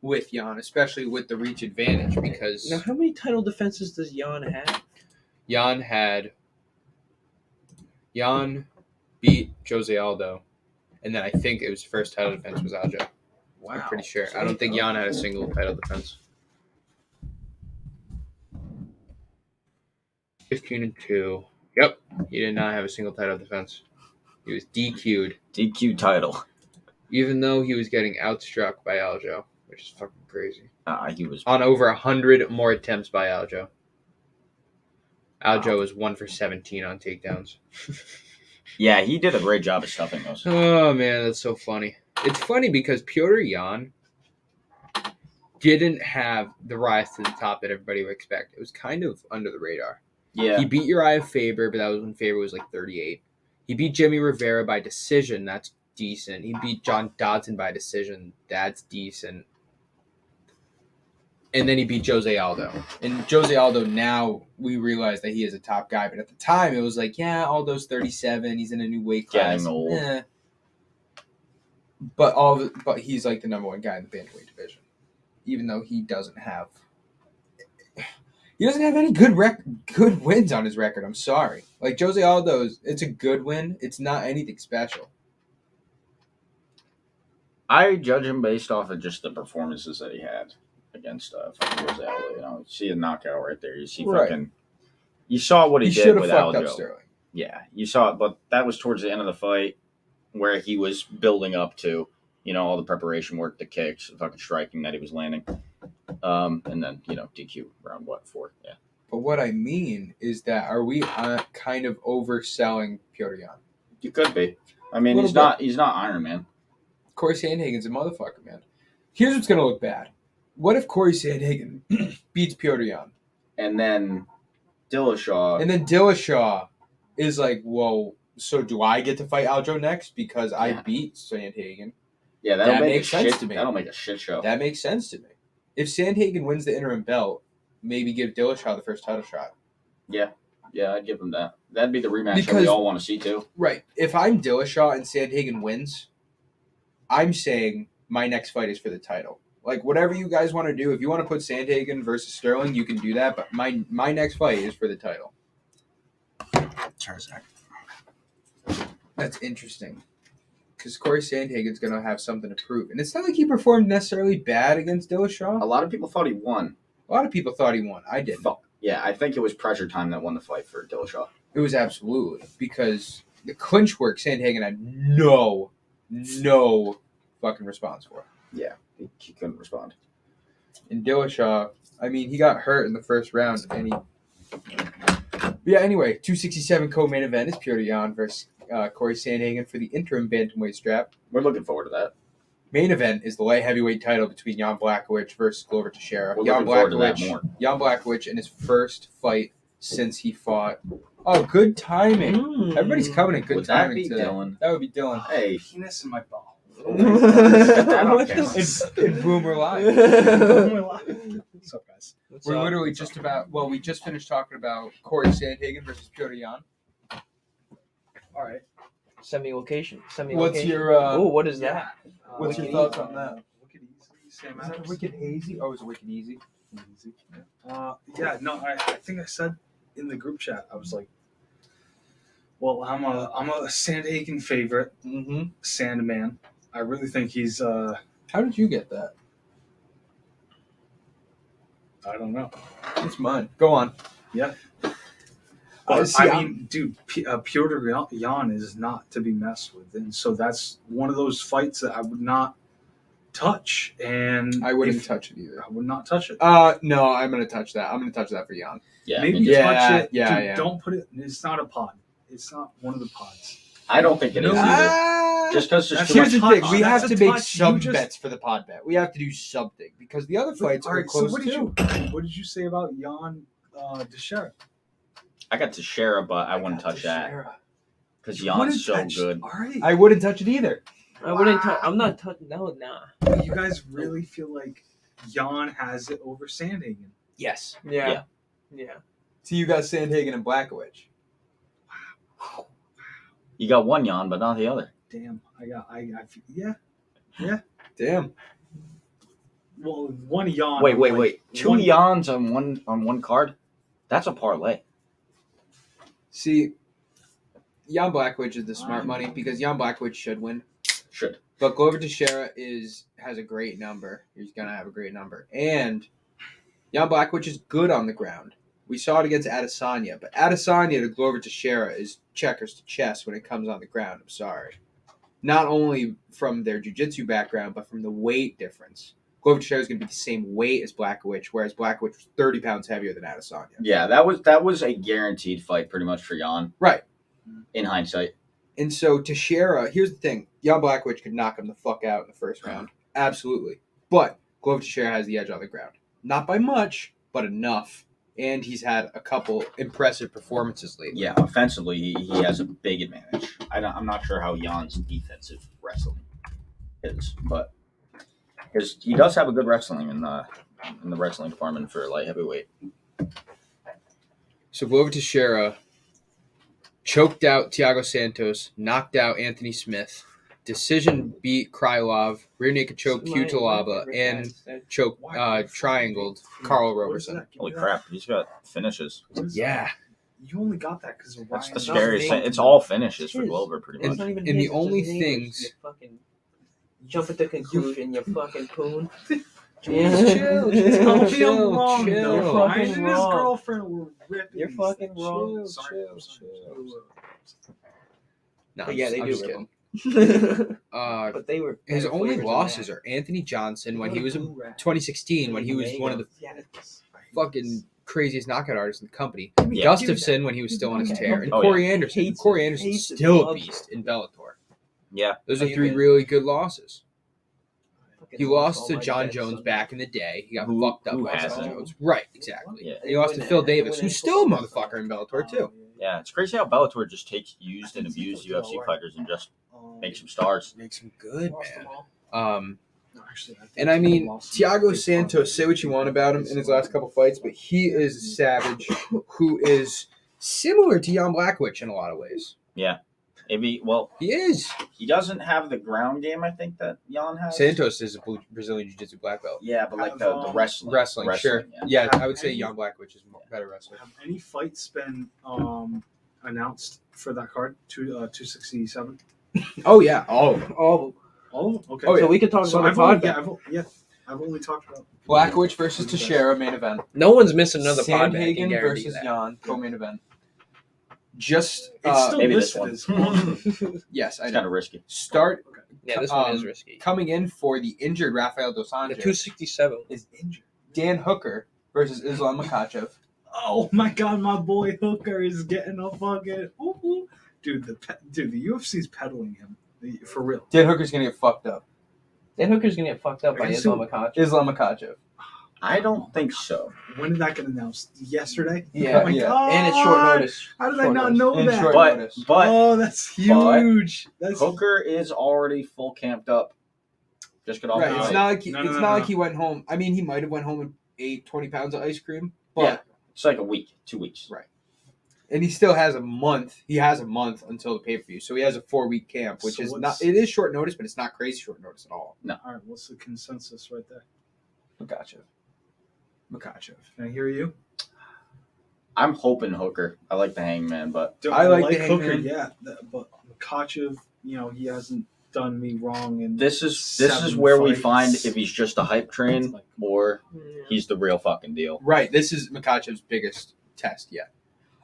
with Jan, especially with the reach advantage, because Now, how many title defenses does Jan have? Jan beat Jose Aldo, and then I think it was first title defense was Aljo. Wow. I'm pretty sure. I don't think Jan had a single title defense. 15-2. Yep, he did not have a single title defense. He was DQ'd, DQ title. even though he was getting outstruck by Aljo, which is fucking crazy. He was On over 100 more attempts by Aljo. Aljo was 1 for 17 on takedowns. Yeah, he did a great job of stuffing those. Oh man, that's so funny. It's funny because Piotr Jan didn't have the rise to the top that everybody would expect. It was kind of under the radar. Yeah. He beat Uriah Faber, but that was when Faber was like 38. He beat Jimmy Rivera by decision. That's decent. He beat John Dodson by decision. That's decent. And then he beat Jose Aldo. And Jose Aldo, now we realize that he is a top guy. But at the time, it was like, yeah, Aldo's 37. He's in a new weight class. Getting old. Eh. But he's like the number one guy in the bantamweight division. Even though he doesn't have any good wins on his record. I'm sorry. Like Jose Aldo's, it's a good win. It's not anything special. I judge him based off of just the performances that he had. against fucking Rosales. You know, you see a knockout right there. You see Right. fucking. You saw what he He did should have with fucked up Aljo. Sterling. Yeah, you saw it, but that was towards the end of the fight where he was building up to, you know, all the preparation work, the kicks, the fucking striking that he was landing. And then, you know, DQ round 4. Yeah. But what I mean is that are we kind of overselling Petr Yan? You could be. I mean, Little he's not Iron Man. Corey Sandhagen's a motherfucker, man. Here's what's gonna look bad. What if Corey Sandhagen beats Petr Yan? And then Dillashaw. And then Dillashaw is like, whoa, so do I get to fight Aljo next because I beat Sandhagen? Yeah, that makes sense to me. That'll make a shit show. That makes sense to me. If Sandhagen wins the interim belt, maybe give Dillashaw the first title shot. Yeah, I'd give him that. That'd be the rematch that Because- we all want to see too. Right. If I'm Dillashaw and Sandhagen wins, I'm saying my next fight is for the title. Like, whatever you guys want to do, if you want to put Sandhagen versus Sterling, you can do that, but my next fight is for the title. Charizard. That's interesting. Because Corey Sandhagen's going to have something to prove. And it's not like he performed necessarily bad against Dillashaw. A lot of people thought he won. A lot of people thought he won. I didn't. Yeah, I think it was Pressure Time that won the fight for Dillashaw. It was absolutely. Because the clinch work, Sandhagen had no fucking response for. Yeah, he couldn't respond. And Dillashaw, I mean, he got hurt in the first round. And yeah, anyway, 267 co-main event is Petr Yan versus Corey Sandhagen for the interim bantamweight strap. We're looking forward to that. Main event is the light heavyweight title between Jan Blachowicz versus Glover Teixeira. We're Jan looking forward to that more. Jan Blachowicz in his first fight since he fought. Oh, good timing. Everybody's coming in good Would that timing be today. Dylan? That would be Dylan. Hey, Penis in my ball. that on What the camera. It's Boomer Live. What's up, guys? We're literally just about, we just finished talking about Corey Sandhagen versus Petr Yan. All right. Semi-location. What's your, Oh, what is that? what's your Wicked thoughts Easy. on that? Wicked Easy, Sam Is that Adams. Wicked Hazy? Oh, is it Wicked Easy? Easy. Yeah, no, I think I said in the group chat, I was like, well, I'm a Sandhagen favorite, Mm-hmm. Sandman. I really think he's, How did you get that? I don't know. It's mine. Go on. Yeah. I But, I mean, dude, Petr Yan is not to be messed with. And so that's one of those fights that I would not touch. And I wouldn't if- touch it either. I would not touch it. No, I'm gonna touch that. I'm gonna touch that for Jan. Yeah, Maybe me too. Yeah, touch it. yeah, Dude, yeah. Don't put it. It's not a pod. It's not one of the pods. I don't think it is No. either. Just because there's That's too Here's much the thing: touch. we That's have a to make touch. some You just- bets for the pod bet. We have to do something because the other fights All are right. So close what did too. what did you say about Jan Teixeira? I got Teixeira, but I wouldn't touch that because You wouldn't Jan's so touch- good. All right. I wouldn't touch it either. I wouldn't touch. I'm not touching. No, nah. You guys really feel like Jan has it over Sandhagen? Yes. Yeah. So you got Sandhagen and Blachowicz. You got one Jan, but not the other. Damn. Yeah. Damn. Well, one Jan. Wait. Two One- Jans on one card? That's a parlay. See, Jan Blachowicz is the smart money because Jan Blachowicz should win. Should. But Glover Teixeira has a great number. He's gonna have a great number, and Jan Blachowicz is good on the ground. We saw it against Adesanya, but Adesanya to Glover Teixeira is checkers to chess when it comes on the ground. I'm sorry, not only from their jiu-jitsu background, but from the weight difference. Glover Teixeira is going to be the same weight as Blachowicz, whereas Blachowicz was 30 pounds heavier than Adesanya. Yeah, that was a guaranteed fight pretty much for Jan. Right. In hindsight. And so Teixeira, here's the thing: Jan Blachowicz could knock him the fuck out in the first round, absolutely. But Glover Teixeira has the edge on the ground, not by much, but enough. And he's had a couple impressive performances lately. Yeah, offensively, he has a big advantage. I'm not sure how Jan's defensive wrestling is, but because he does have a good wrestling in the wrestling department for light heavyweight. So Glover Teixeira choked out Thiago Santos, knocked out Anthony Smith, decision beat Krylov, rear naked choke Cutelaba, and choke triangled Carl What is Roberson. that? Give Holy me that. crap, he's got finishes. What is Yeah. that? You only got that because of That's Ryan. the not scariest big. thing. It's all finishes for His. Glover, pretty And- much. It's not even and the his, it's only his neighbors, things- you fucking jump at the conclusion, you fucking poon. Yeah. Chill. Tell me Chill, I'm wrong. chill. No, You're Ryan fucking and his wrong. girlfriend were ripping. You're these fucking things. wrong. I'm sorry. No, But yeah, they I'm do just rip kidding. them. Uh, But they were his better only flavors than losses that. are Anthony Johnson when What he a was in blue rat. 2016 when he was one of the Yes. fucking craziest knockout artists in the company. Yeah. Gustafson when he was still on his Okay. tear, and Oh, Corey Anderson. Hates Corey it. Anderson's Hates it. still a Loves beast in Bellator. Yeah. Those are Are you 3 good? really good losses. Fucking He lost lost all to my John bets Jones on back that. in the day. He got Who- fucked up who by John hasn't? Jones. Right, exactly. Yeah. And he lost to Win Phil it. Davis, Win who's it. still a motherfucker in Bellator too. Yeah, it's crazy how Bellator just takes used and abused UFC fighters and just makes them stars. Makes him good, Lost them man. all. No, actually, I think And I mean, he lost Thiago some Santos, big say what you want about him in his last couple fights, but he is a savage who is similar to Jan Blachowicz in a lot of ways. Maybe, He is. he doesn't have the ground game, I think, that Jan has. Santos is a Brazilian Jiu-Jitsu black belt. Yeah, but like the wrestling. Wrestling, sure. Yeah. Yeah, I would say Jan Blachowicz is a better wrestler. Have any fights been announced for that card? 267. Oh, yeah. All of them. Oh, okay. Oh, yeah. So we could talk So about I've the only, pod. I've only talked about Blachowicz versus Teixeira, main event. No one's missing another pod. Sandhagen versus Jan, co-main event. Just, It's still maybe this listed one. as yes, I It's know. kind of risky. Start Yeah, this one is Um, risky. coming in for the injured Rafael Dos The Anjos 267. is injured. Dan Hooker versus Islam Makhachev. Oh my God, my boy Hooker is getting a fucking dude. The UFC's peddling him for real. Dan Hooker's gonna get fucked up. Dan Hooker's gonna get fucked up by Against Islam who? Makhachev. Islam Makhachev. I don't think so. When did that get announced? Yesterday. Yeah, Oh my yeah. God. And it's short notice. How did I Short not notice. know And that? short But notice. Oh, that's huge. That's Hooker is already full camped up. Just get off Right. the It's fight. not like No, it's no, not no. like he went home. I mean, he might have went home and ate 20 pounds of ice cream, but Yeah. It's like a week, 2 weeks. Right. and he still has a month. He has a month until the pay-per-view, so he has a 4-week camp, which So is what's- not. It is short notice, but it's not crazy short notice at all. All right, what's the consensus right there? Makachev. Can I hear you? I'm hoping Hooker. I like the Hangman, but I like the Hooker, Hangman. yeah, but Makachev, he hasn't done me wrong. And this is where we find if he's just a hype train or he's the real fucking deal. Right. This is Makachev's biggest test yet.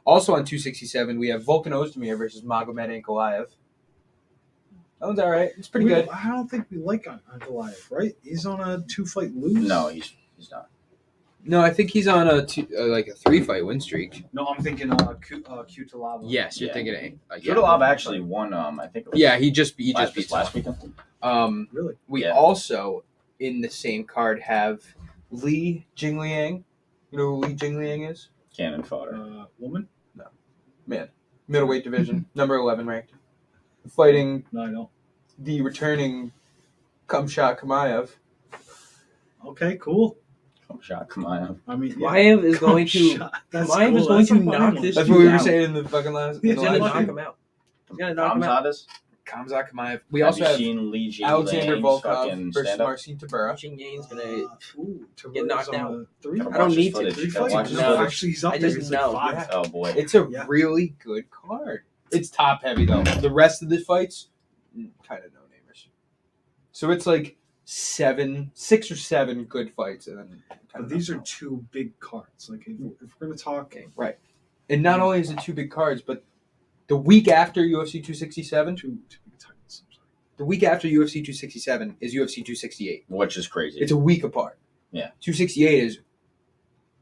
Also on 267, we have Volkan Ozdemir versus Magomed Ankalaev. That one's all right. It's pretty good. I don't think we like Ankalaev, right? He's on a 2-fight lose. No, he's not. No, I think he's on a 3-fight win streak. No, I'm thinking Kutalaba. Yes, you're Yeah. thinking. Kudalov actually won. I think it was Yeah, he just beat last someone. weekend. Really? We Yeah. also in the same card have Li Jingliang. You know who Li Jingliang is? Cannon fodder. Woman? Man, middleweight division, number 11 ranked, fighting No, I don't. the returning Khamzat Chimaev. Okay, cool. Shot Kamaya. I mean, Maiev is going to That's Maiev is cool. going That's to a funny knock one. this That's what we were out. saying in the fucking last. He's in the He's gonna last knock stream. him out. He's gonna knock him out. Kamzat is. Khamzat Chimaev. We Have also you have seen Li Jingliang's Alexander Volkov fucking versus stand-up? Marcin Tybura. Xing Yang's gonna. Get Get knocked out. Gotta I don't watch his need to. footage. 3 Gotta watch fights? his No. footage. Actually, he's up I there. just He's know. like 5. Oh boy. It's a Yeah. really good card. It's top heavy though. The rest of the fights, kind of no namers. So it's like 6 or 7 good fights, and then. But these are 2 big cards. Like, if we're going to talk. Okay, right. And not only is it 2 big cards, but the week after UFC 267, 2 big titles. I'm sorry. the week after UFC 267 is UFC 268. Which is crazy. It's a week apart. Yeah. 268 is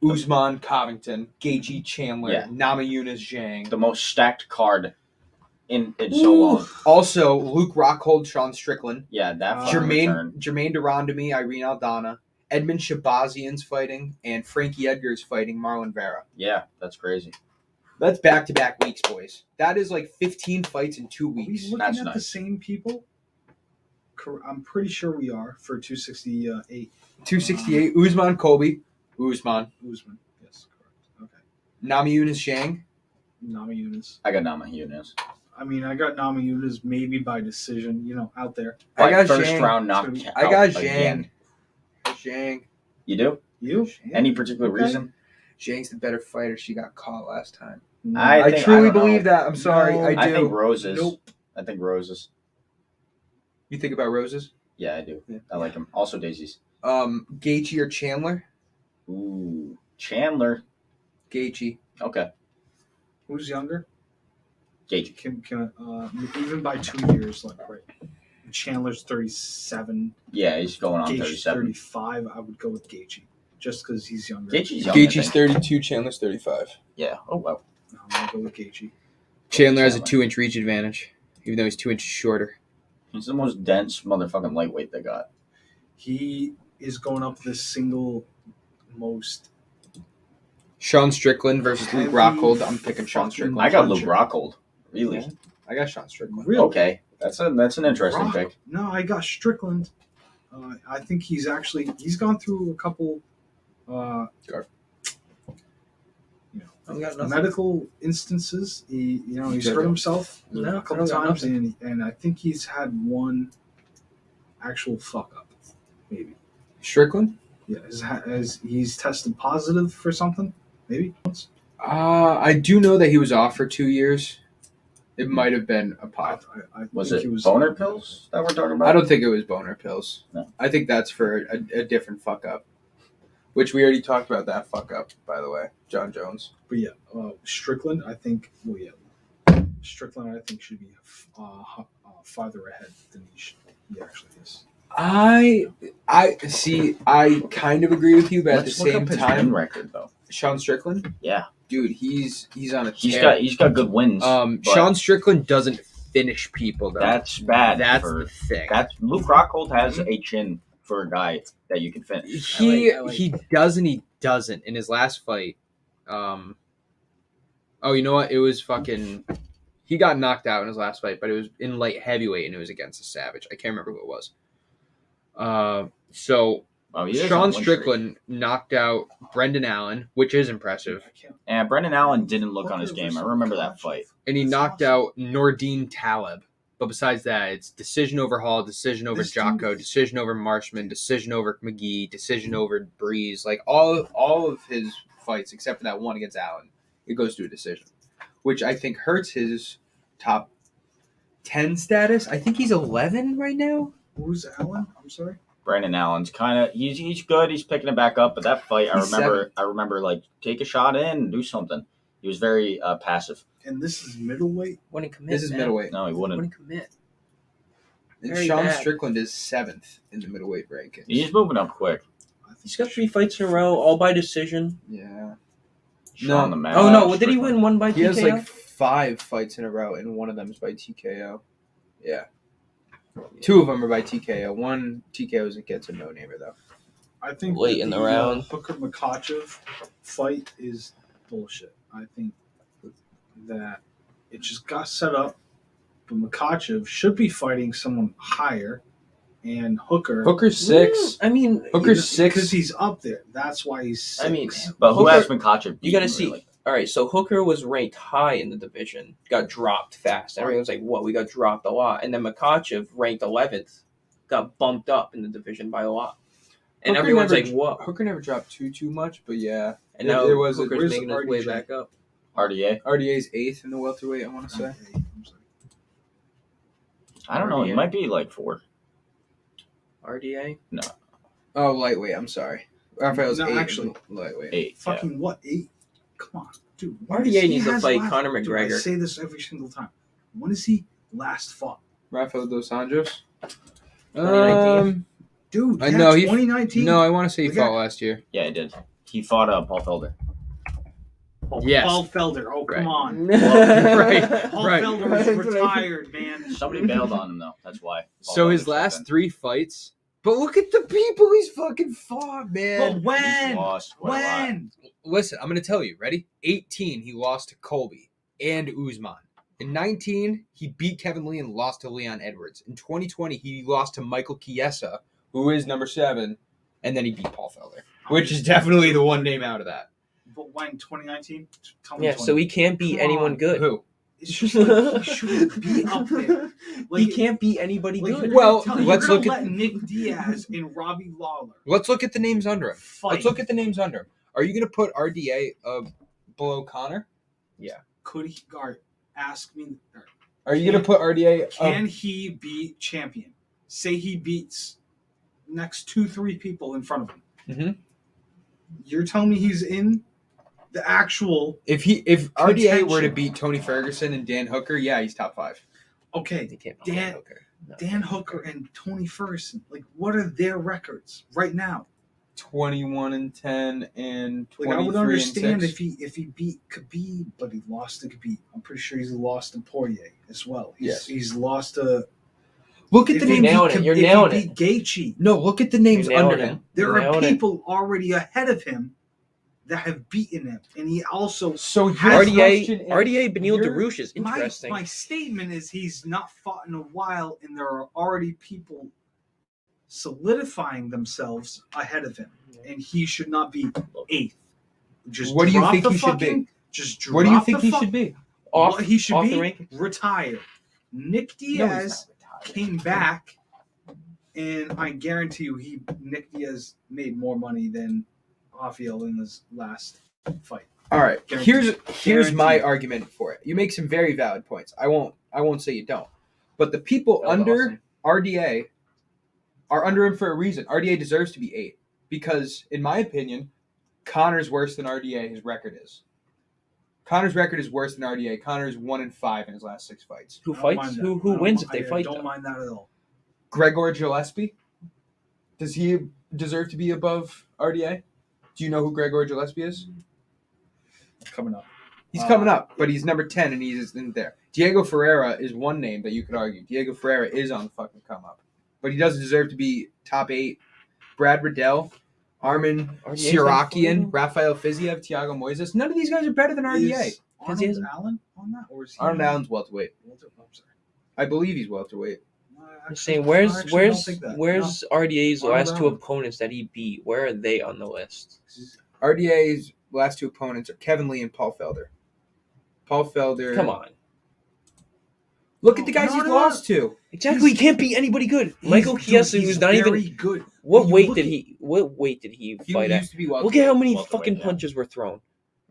Usman, Covington, Gaethje, Chandler, Yeah. Namajunas, Zhang. the most stacked card in so long. Also, Luke Rockhold, Sean Strickland, Yeah, that fucking return. Jermaine Durandamy, Irene Aldana, Edmund Shabazian's fighting, and Frankie Edgar's fighting Marlon Vera. Yeah, that's crazy. That's back-to-back weeks, boys. That is like 15 fights in 2 Are we weeks. looking That's at the nice. same people? I'm pretty sure we are for 268. 268, Usman, Colby, Usman, Usman. Yes, correct. Okay. Namajunas, Zhang. Namajunas. I got Namajunas. I mean, I got Namajunas maybe by decision, out there. I got first Zhang. round It's gonna knockout. be- I got again. Zhang. You do? You? Any particular Okay. reason? Zhang's the better fighter. She got caught last time. No. I think- truly don't know. believe that. I'm sorry. No. I do. I think Roses. Nope. I think Roses. You think about roses? Yeah, I do. Yeah. I like them. Also Daisies. Gaethje or Chandler? Ooh, Chandler. Gaethje. Okay, Who's younger? Gaethje. Can even by 2 years, like right. Chandler's 37. Yeah, he's going on Gaethje's 37. 35. I would go with Gaethje just because he's younger. Gaethje's young, I Gaethje's think. 32, Chandler's 35. Yeah. Oh wow. I'm gonna go with Gaethje. Chandler has a Chandler. 2-inch reach advantage, even though he's 2 inches shorter. He's the most dense motherfucking lightweight they got. He is going up the single most. Sean Strickland versus Luke Heavy Rockhold. I'm picking Sean fucking- Strickland. I got Luke Puncher. Rockhold. Really? Yeah. I got Sean Strickland. Really? Okay. That's an interesting pick. No, I got Strickland. I think he's gone through a couple. I got nothing. Medical instances. He's hurt himself No, a couple I got times, and I think he's had one actual fuck up, maybe. Strickland? Yeah, he's tested positive for something, maybe once. I do know that he was off for 2 years. It might have been a pop. I Was think it he was boner pills that we're talking about? I don't think it was boner pills. No. I think that's for a different fuck up, which we already talked about that fuck up, by the way. John Jones. But yeah, Strickland, I think. Well, yeah, Strickland, I think should be farther ahead than he actually is. I see. I kind of agree with you, but Let's at the look same up his time, win record though. Sean Strickland, Yeah, dude, he's on a tear. he's got good wins. but Sean Strickland doesn't finish people though. that's bad. That's for, the thing. That's Luke Rockhold has a chin for a guy that you can finish. He I like he does and he doesn't. In his last fight, oh, you know what? It was fucking. He got knocked out in his last fight, but it was in light heavyweight and it was against a Savage. I can't remember who it was. So Oh, he is on Sean win streak. Strickland knocked out Brendan Allen, which is impressive, I can't. And Brendan Allen didn't look on his game. I remember that fight. and he That's knocked awesome. out Nordine Taleb. But besides that, it's decision over Hall, decision over This dude Jocko, is- decision over Marshman, decision over McGee, decision over Breeze. Like all of his fights, except for that one against Allen, it goes to a decision, which I think hurts his top 10 status. I think he's 11 right now. Who's Allen? I'm sorry. Brandon Allen's kind of he's good. He's picking it back up. But that fight, He's I remember like take a shot in, do something. He was very passive. And this is middleweight. Wouldn't commit. This is man. middleweight. No, he wouldn't. Wouldn't commit. And Very Sean bad. Strickland is 7th in the middleweight rankings. He's moving up quick. I think He's got he 3 fights in a row, all by decision. Yeah. Sean No. the Man. Oh no! Did he Strickland. win one by He has TKO? like 5 fights in a row, and one of them is by TKO. Yeah. 2 of them are by TKO. One TKO gets a no-namer, though. I think Late that in the round. Hooker Makachev fight is bullshit. I think that it just got set up, but Makachev should be fighting someone higher, and Hooker's 6. I mean, Hooker's 6. because he's up there. That's why he's 6. I mean, But who Hooker- has Makachev? you got to beaten, see. really? All right, so Hooker was ranked high in the division, got dropped fast. Everyone was like, "What? We got dropped a lot." And then Makachev, ranked 11th, got bumped up in the division by a lot. And Hooker everyone's never- like, "What?" Hooker never dropped too much, but yeah. And now It was- Hooker's where's making his way RDJ? back up. RDA. RDA's 8th in the welterweight, I want to say. I don't know. He RDA. might be like 4. RDA. Oh, lightweight, I'm sorry. Raphael's No, 8th actually. in lightweight. 8. Yeah. Fucking what? 8? Come on, dude. when RDA is he needs to has fight last- Conor Dude, I McGregor. say this every single time. When is he last fought? Rafael Dos Anjos? 2019. Dude, I yeah, know, 2019. No, I want to say he The fought guy- last year. Yeah, he did. He fought Paul Felder. Yes. Paul Felder. Oh, come Right. on. Right. Paul Right. Felder was retired, man. Somebody bailed on him though. That's why. Paul So his Felder last stepped 3 fights. But look at the people he's fucking fought, But man. in. He's when? lost quite a lot. When? Listen, I'm going to tell you. Ready? 18, he lost to Colby and Usman. In 19, he beat Kevin Lee and lost to Leon Edwards. In 2020, he lost to Michael Chiesa, who is number 7, and then he beat Paul Felder, which is definitely the one name out of that. But when? 2019? Tell me Yeah, so he can't beat Come anyone on. good. Who? It's just like he shouldn't be up there. He can't beat anybody Like, good. Well, you're let's gonna look at- let Nick Diaz and Robbie Lawler Let's look at the names under him. fight. Let's look at the names under him. Are you going to put RDA below Connor? Could he guard? Ask me. Are you going to put RDA Can he beat champion? Say he beats next 2-3 people in front of him. Mm-hmm. You're telling me he's in the actual... If RDA were to Potential. beat Tony Ferguson and Dan Hooker, yeah, he's top 5. Okay, They can't beat Dan Hooker. No. Dan Hooker and Tony Ferguson, like, what are their records right now? 21-10 and 23-6. Like, I would understand if he beat Khabib, but he lost to Khabib. I'm pretty sure he's lost to Poirier as well. He's lost to... Look at the names. You're nailing it. If he beat Gaethje, No, look at the names under him. there are people already ahead of him that have beaten him, and he also... So RDA Beneil Dariush is interesting. My statement is he's not fought in a while, and there are already people solidifying themselves ahead of him, and he should not be 8th. Just what do you think he should be? Just drop what do you think he should be? He should off be the ranking? retired. Nick Diaz came back, and I guarantee you, Nick Diaz made more money than Rafael in his last fight. All right, Guaranteed. here's my argument for it. You make some very valid points. I won't say you don't, but the people under RDA are under him for a reason. RDA deserves to be 8 because, in my opinion, Conor's worse than RDA. His record is. Conor's record is worse than RDA. Conor's 1-5 in his last 6 fights. Who fights? Who wins if they fight? I don't mind that at all. Gregor Gillespie, does he deserve to be above RDA? Do you know who Gregor Gillespie is? Coming up. He's coming up, but he's number 10 and he's in there. Diego Ferreira is one name that you could argue. Diego Ferreira is on the fucking come up, but he doesn't deserve to be top 8. Brad Riddell, Armin Sirakian, Rafael Fiziev, Thiago Moises. None of these guys are better than RDA. Is Arnold Allen on that, or is he? Arnold Allen's welterweight. I'm sorry. I believe he's welterweight. I'm saying, where's RDA's last 2 opponents that he beat? Where are they on the list? RDA's last 2 opponents are Kevin Lee and Paul Felder. Paul Felder. Come on. Look at the guys he's lost to. Exactly, he can't beat anybody good. Michael Chiesa, who's not even good. What weight did he fight at? Used to be Look at how many welterweight, fucking yeah. punches were thrown.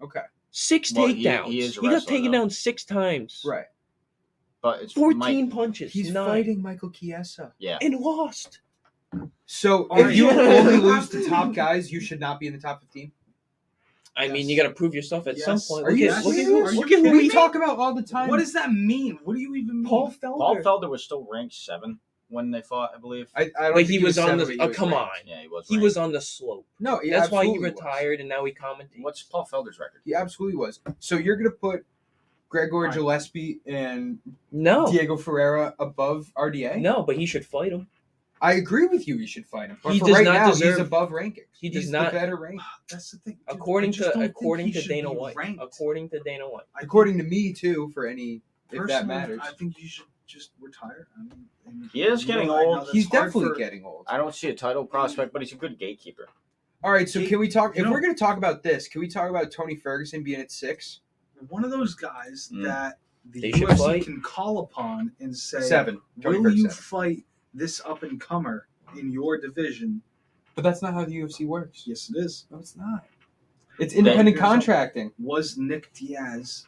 Okay. 6 Well, takedowns. he is a He got wrestler, taken though. down 6 times. Right. But it's 14 punches. He's 9. fighting Michael Chiesa. Yeah. And lost. So All right. if you only lose to top guys, you should not be in the top 15. I mean, you got to prove yourself at some Yes. point. Are you Look at serious? who We he talk about all the time. What does that mean? What do you even mean? Paul Felder. Paul Felder was still ranked 7 when they fought, I believe. I don't Like think he was on 7, the. but he Oh, was come ranked. on. Yeah, he was. He was on the slope. No, he That's why he absolutely was. retired and now he commentates. What's Paul Felder's record? He absolutely was. So you're gonna put Gregor Right. Gillespie and No. Diego Ferreira above RDA? No, but he should fight him. I agree with you. He should fight him. But He for does right not now, deserve- he's above rankings. he does he's not- the better rank. That's the thing. Dude, According I just don't to think he should Dana be White. ranked. According to Dana White. According to me too, for any if that Personally, matters. I think you should just retire. I mean, and He is getting I know old. that's He's hard definitely for- getting old. I don't see a title prospect, but he's a good gatekeeper. All right, so can we talk? You If know- we're gonna talk about this, can we talk about Tony Ferguson being at 6? One of those guys that the They should UFC fight. can call upon and say, 7. Tony will you Ferguson. fight this up and comer in your division? But that's not how the UFC works. Yes, it is. No, it's not. It's independent Here's something. contracting. Was Nick Diaz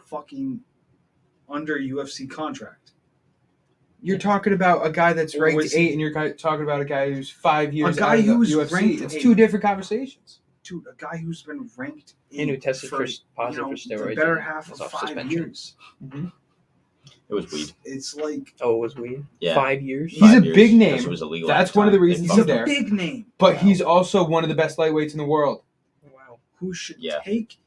fucking under UFC contract? You're talking about a guy that's Or ranked was he- 8, and you're talking about a guy who's 5 years guy out of the who's UFC. ranked It's 8. 2 different conversations. Dude, a guy who's been ranked And who tested for positive for steroids. the better and half was of off 5 suspension. years. It was weed. It's like Oh, it was weird. Yeah. 5 years. He's a 5 years, big name. because it was illegal That's at the one of the time. They reasons he's he's a there. big name, But he's also one of the best lightweights in the world. Wow. who should Yeah. take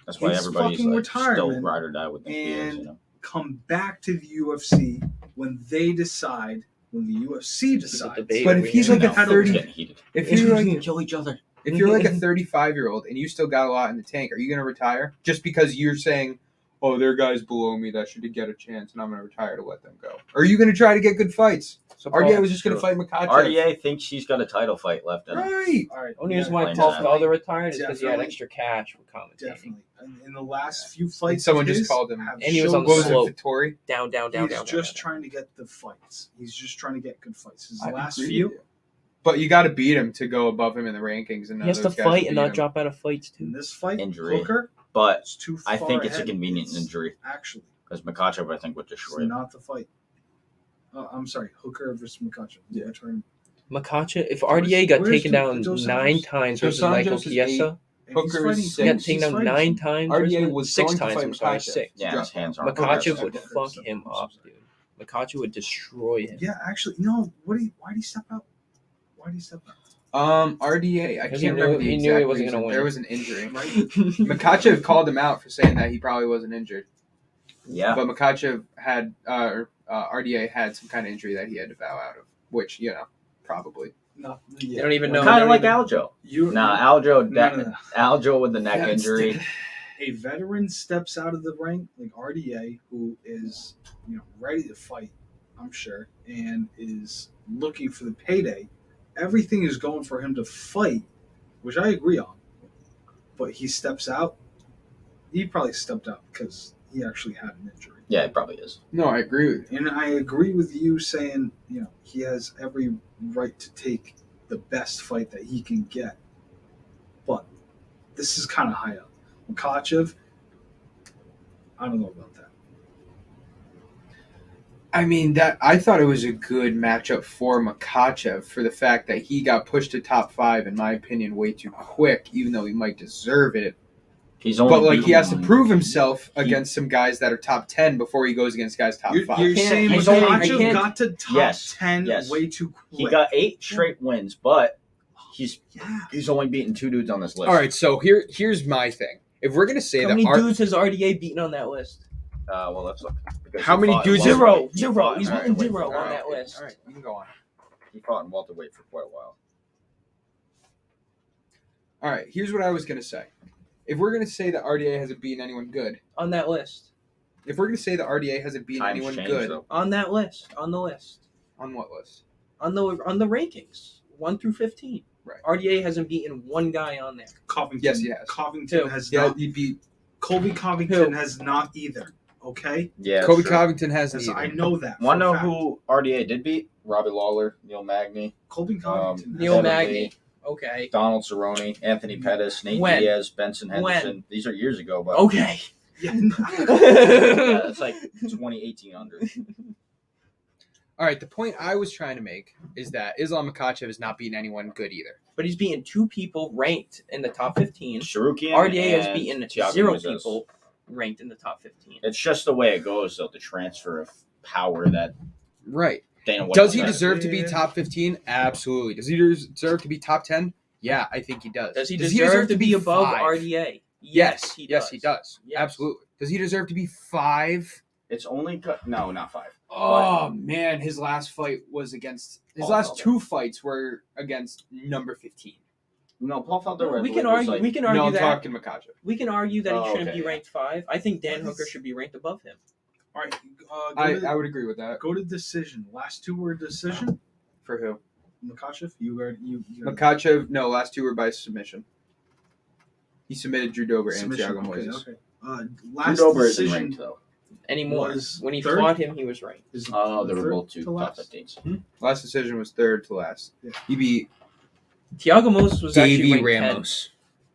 That's why his everybody's fucking like still retirement ride or die with the and- Diaz, you know. come back to the UFC when they decide, when the UFC a decides. debate. But if he's like a No, it's 30, getting heated. if you're like kill each other. if you're like a 35-year-old and you still got a lot in the tank, are you gonna retire just because you're saying, "Oh, there are guys below me that should get a chance, and I'm gonna retire to let them go"? Or are you gonna try to get good fights? So RDA was just Sure. gonna fight Makachev. RDA thinks he's got a title fight left in him. Right. All right. Only reason why Plain Paul and Felder retired is because he had Definitely. extra cash for commentating. Definitely. In the last few fights, And someone of just his called him. have And he was shown on the What was slope. it, Vittori? Down. He's just trying to get the fights. He's just trying to get good fights. His I last agree few, with you. But you got to beat him to go above him in the rankings. And He has to fight and not drop out of fights in too. this fight, Injury. Hooker, But it's too far I think it's a ahead. convenient It's injury Actually, because Makachev, I think, would it's destroy him. not the fight. I'm sorry, Hooker versus Makachev. Yeah. Return. Makhachev, if RDA got Where's taken down Dos 9 Anjos? times Dos versus Michael Anjos is 8. Chiesa, And he's Hooker's fighting six. he got He's taken down fighting 9 some- times. RDA versus- was 6 going to times. fight I'm sorry, Makhachev. 6. Yeah, his hands aren't. Makhachev progressive. would fuck him up, dude. Makhachev would destroy him. Yeah, actually, no. Why'd he step out? RDA. I Because can't remember the he exact knew he wasn't reason. gonna win. There was an injury. Makhachev called him out for saying that he probably wasn't injured. Yeah. But Makhachev had, RDA had some kind of injury that he had to bow out of, which, probably. No, They don't even know. Kind they of don't like even- Aljo. Aljo. No. Aljo with the neck That's injury. A veteran steps out of the ring like RDA, who is ready to fight, I'm sure, and is looking for the payday. Everything is going for him to fight, which I agree on. But he steps out. He probably stepped out because he actually had an injury. Yeah, it probably is. No, I agree with you. And I agree with you saying, he has every right to take the best fight that he can get. But this is kind of high up. Makhachev, I don't know about that. I mean, I thought it was a good matchup for Makhachev for the fact that he got pushed to top 5, in my opinion, way too quick, even though he might deserve it. He's only. But he has to beaten- prove himself against some guys that are top 10 before he goes against guys top 5. You're saying he's only- I Makhachev can't- got to top Yes, 10 yes. way too quick. He got 8 straight wins, but he's Yeah. only beaten 2 dudes on this list. All right, so here's my thing. If we're gonna say How that many dudes has RDA beaten on that list? Well, let's look. Because How he many fought in dudes- welterweight. Zero. He fought in He's welterweight beaten for 0 a while. on that list. All right, you can go on. He fought in welterweight for quite a while. All right, here's what I was gonna say. If we're gonna say that RDA hasn't beaten anyone good, On that list. if we're gonna say that RDA hasn't beaten Times anyone change, good, though. On that list. On the list. on what list? On the rankings. 1 through 15. Right. RDA hasn't beaten one guy on there. Covington. Yes, he has. Covington Who? has Yeah, not. he beat Colby Covington Who? has not either. Okay? Yeah, Kobe true. Covington hasn't Because I either. know that. Want to know for a fact. who RDA did beat? Robbie Lawler, Neil Magny, Colby Covington has Neil Devin Magny. Lee, Okay. Donald Cerrone, Anthony Pettis, Nate When? Diaz, Benson When? Henderson. These are years ago, but Okay. Yeah. yeah, it's like 2018 under. All right, the point I was trying to make is that Islam Makhachev has not beaten anyone good either. But he's beaten 2 people ranked in the top 15. Sharukian RDA has and beaten Thiago 0 Moises. people ranked in the top 15. It's just the way it goes, though. The transfer of power that Right. Dana White Does he does. deserve to be Yeah. top 15? Absolutely. Does he deserve to be top 10? Yeah, I think he does. Does he deserve to be above 5? RDA? Yes, he does. Yes, he does. Yes. Absolutely. Does he deserve to be 5? It's only no, not 5. Oh man, his last fight was against his Paul last Felder. 2 fights were against number 15. No, Paul Felder. We can argue. Like, We can No, argue I'm that. talking Makhachev. We can argue that he Oh, shouldn't okay, be yeah. ranked 5. I think Dan Hooker should be ranked above him. All right. I would agree with that. Go to decision. Last 2 were decision. For who? Makhachev, you Makhachev, no, last 2 were by submission. He submitted Drew Dober and submission. Thiago Okay, Moises. okay. Drew Last Dober isn't decision ranked though. Anymore. Was When he third? fought him, he was ranked. is Oh, they were third both 2 to top last. 15s. Last decision was 3rd to last. Yeah. He beat Thiago Moses was actually Davey ranked 10 Ramos.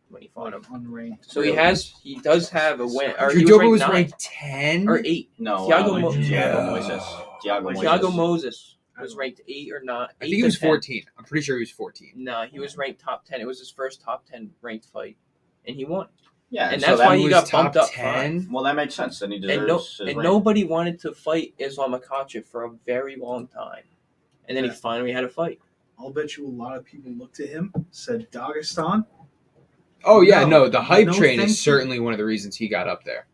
when he fought him. Unranked. So he does have a win. Or Drew he Dober was was ranked ranked 10? 9 or 8. No, Thiago Mo- Thiago Moises. Thiago Moises. Thiago Moses was ranked 8 or 9. I think he was 14. I'm pretty sure he was 14. No, he was ranked top 10. It was his first top 10 ranked fight, and he won. Yeah, And so that's that why he was got top bumped up 10. Well, that makes sense. Then he deserves And his and rank. nobody wanted to fight Islam Makhachev for a very long time, and then he Yeah. finally had a fight. I'll bet you a lot of people looked at him, said Dagestan. Oh yeah, No. no, the hype No, train thank you. is certainly one of the reasons he got up there.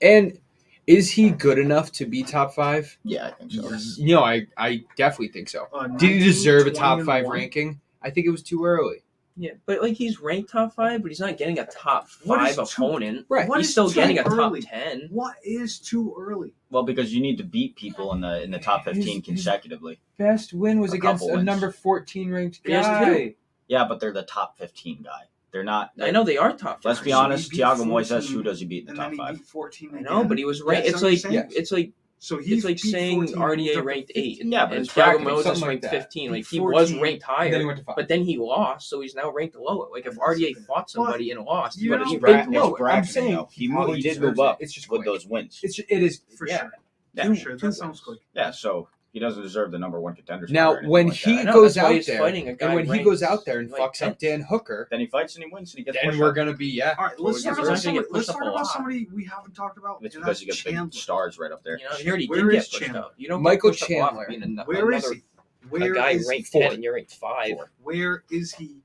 And is he good enough to be top 5? Yeah, I think so. Yes. No, I definitely think so. 19, Did he deserve a 20, top and 5 1. ranking? I think it was too early. Yeah, but like he's ranked top 5, but he's not getting a top What 5 is too- opponent. Right. What He's is still too getting a top early? 10. What is too early? Well, because you need to beat people in the top 15 His- consecutively. Best win was A against couple a wins. number 14 ranked He has guy. Yeah, but they're the top 15 guy. They're not. I know they are top 5. Let's be So honest. he beat Thiago Moises. 14, Who does he beat in And the then top he 5? beat 14 I again. know, but he was ranked. That's It's what I'm like saying. it's like So it's like beat saying 14, moved RDA up to ranked 8. 15. Yeah, but and it's Thiago bracketing, Moses something like ranked that. 15. Like he 14, was ranked And then he higher, went to 5. but then he lost, so he's now ranked lower. Like if RDA fought somebody and lost, he you would know, have It's been bracketing. ranked no, It's I'm bracketing, saying though. He he did deserves move it. up It's just with quick. those wins. It is For yeah. sure. Yeah. For sure. That Two sounds quick. Yeah, so he doesn't deserve the number one contender. spot or Now, anything when like he that. know, goes that's why out he's there, fighting a guy and when he ranked goes out there and like fucks up 10th. Dan Hooker, then he fights and he wins and he gets then pushed we're up. gonna be All right, let's Totally talk gets about pushed up. somebody. Pushed up a lot. Somebody we haven't talked about. It's and because that's you get Chandler. big stars right up there. You know, he already Where did get is pushed Chandler? up. You don't Michael get pushed up a lot Chandler. for being Where is he? Where a guy is ranked fourth? 10 and you're ranked 5. Where is he?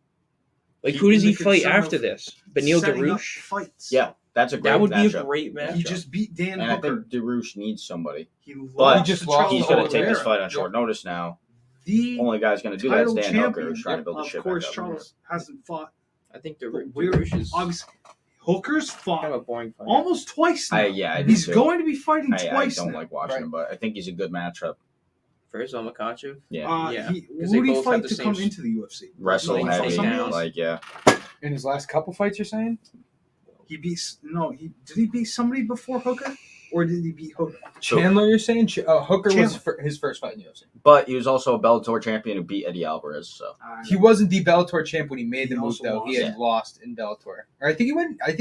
Like, who does he In the fight concern after of this? Benil setting up Dariush? fights. Yeah, that's a great That would be matchup. a great matchup. He just beat Dan And I Hooker. think Darush needs somebody. He But lost just to lost Charles He's going to Oliveira. take this Oliveira. fight on short notice now. The Only guy's going to do that is title Dan Hooker, champion. who's trying to build the Of shit course, back up. Charles hasn't fought. I think But Dariush is obviously, Hooker's fought kind of a boring fight. almost twice now. I do He's too. going to be fighting I twice don't now. like watching him, but I think he's a good matchup. For Islam Makhachev? Yeah. Yeah, Who 'cause they did he both fight have the to same come into the UFC? Wrestle Like, heavy, somebody else? like yeah. in his last couple fights, you're saying? He beat did he beat somebody before Hooker, or did he beat Hooker? Chandler, you're saying? Hooker was Chandler. his first fight in the UFC. But he was also a Bellator champion who beat Eddie Alvarez. So He wasn't the Bellator champ when he made the He move, also though. He lost. had lost in Bellator. Or I think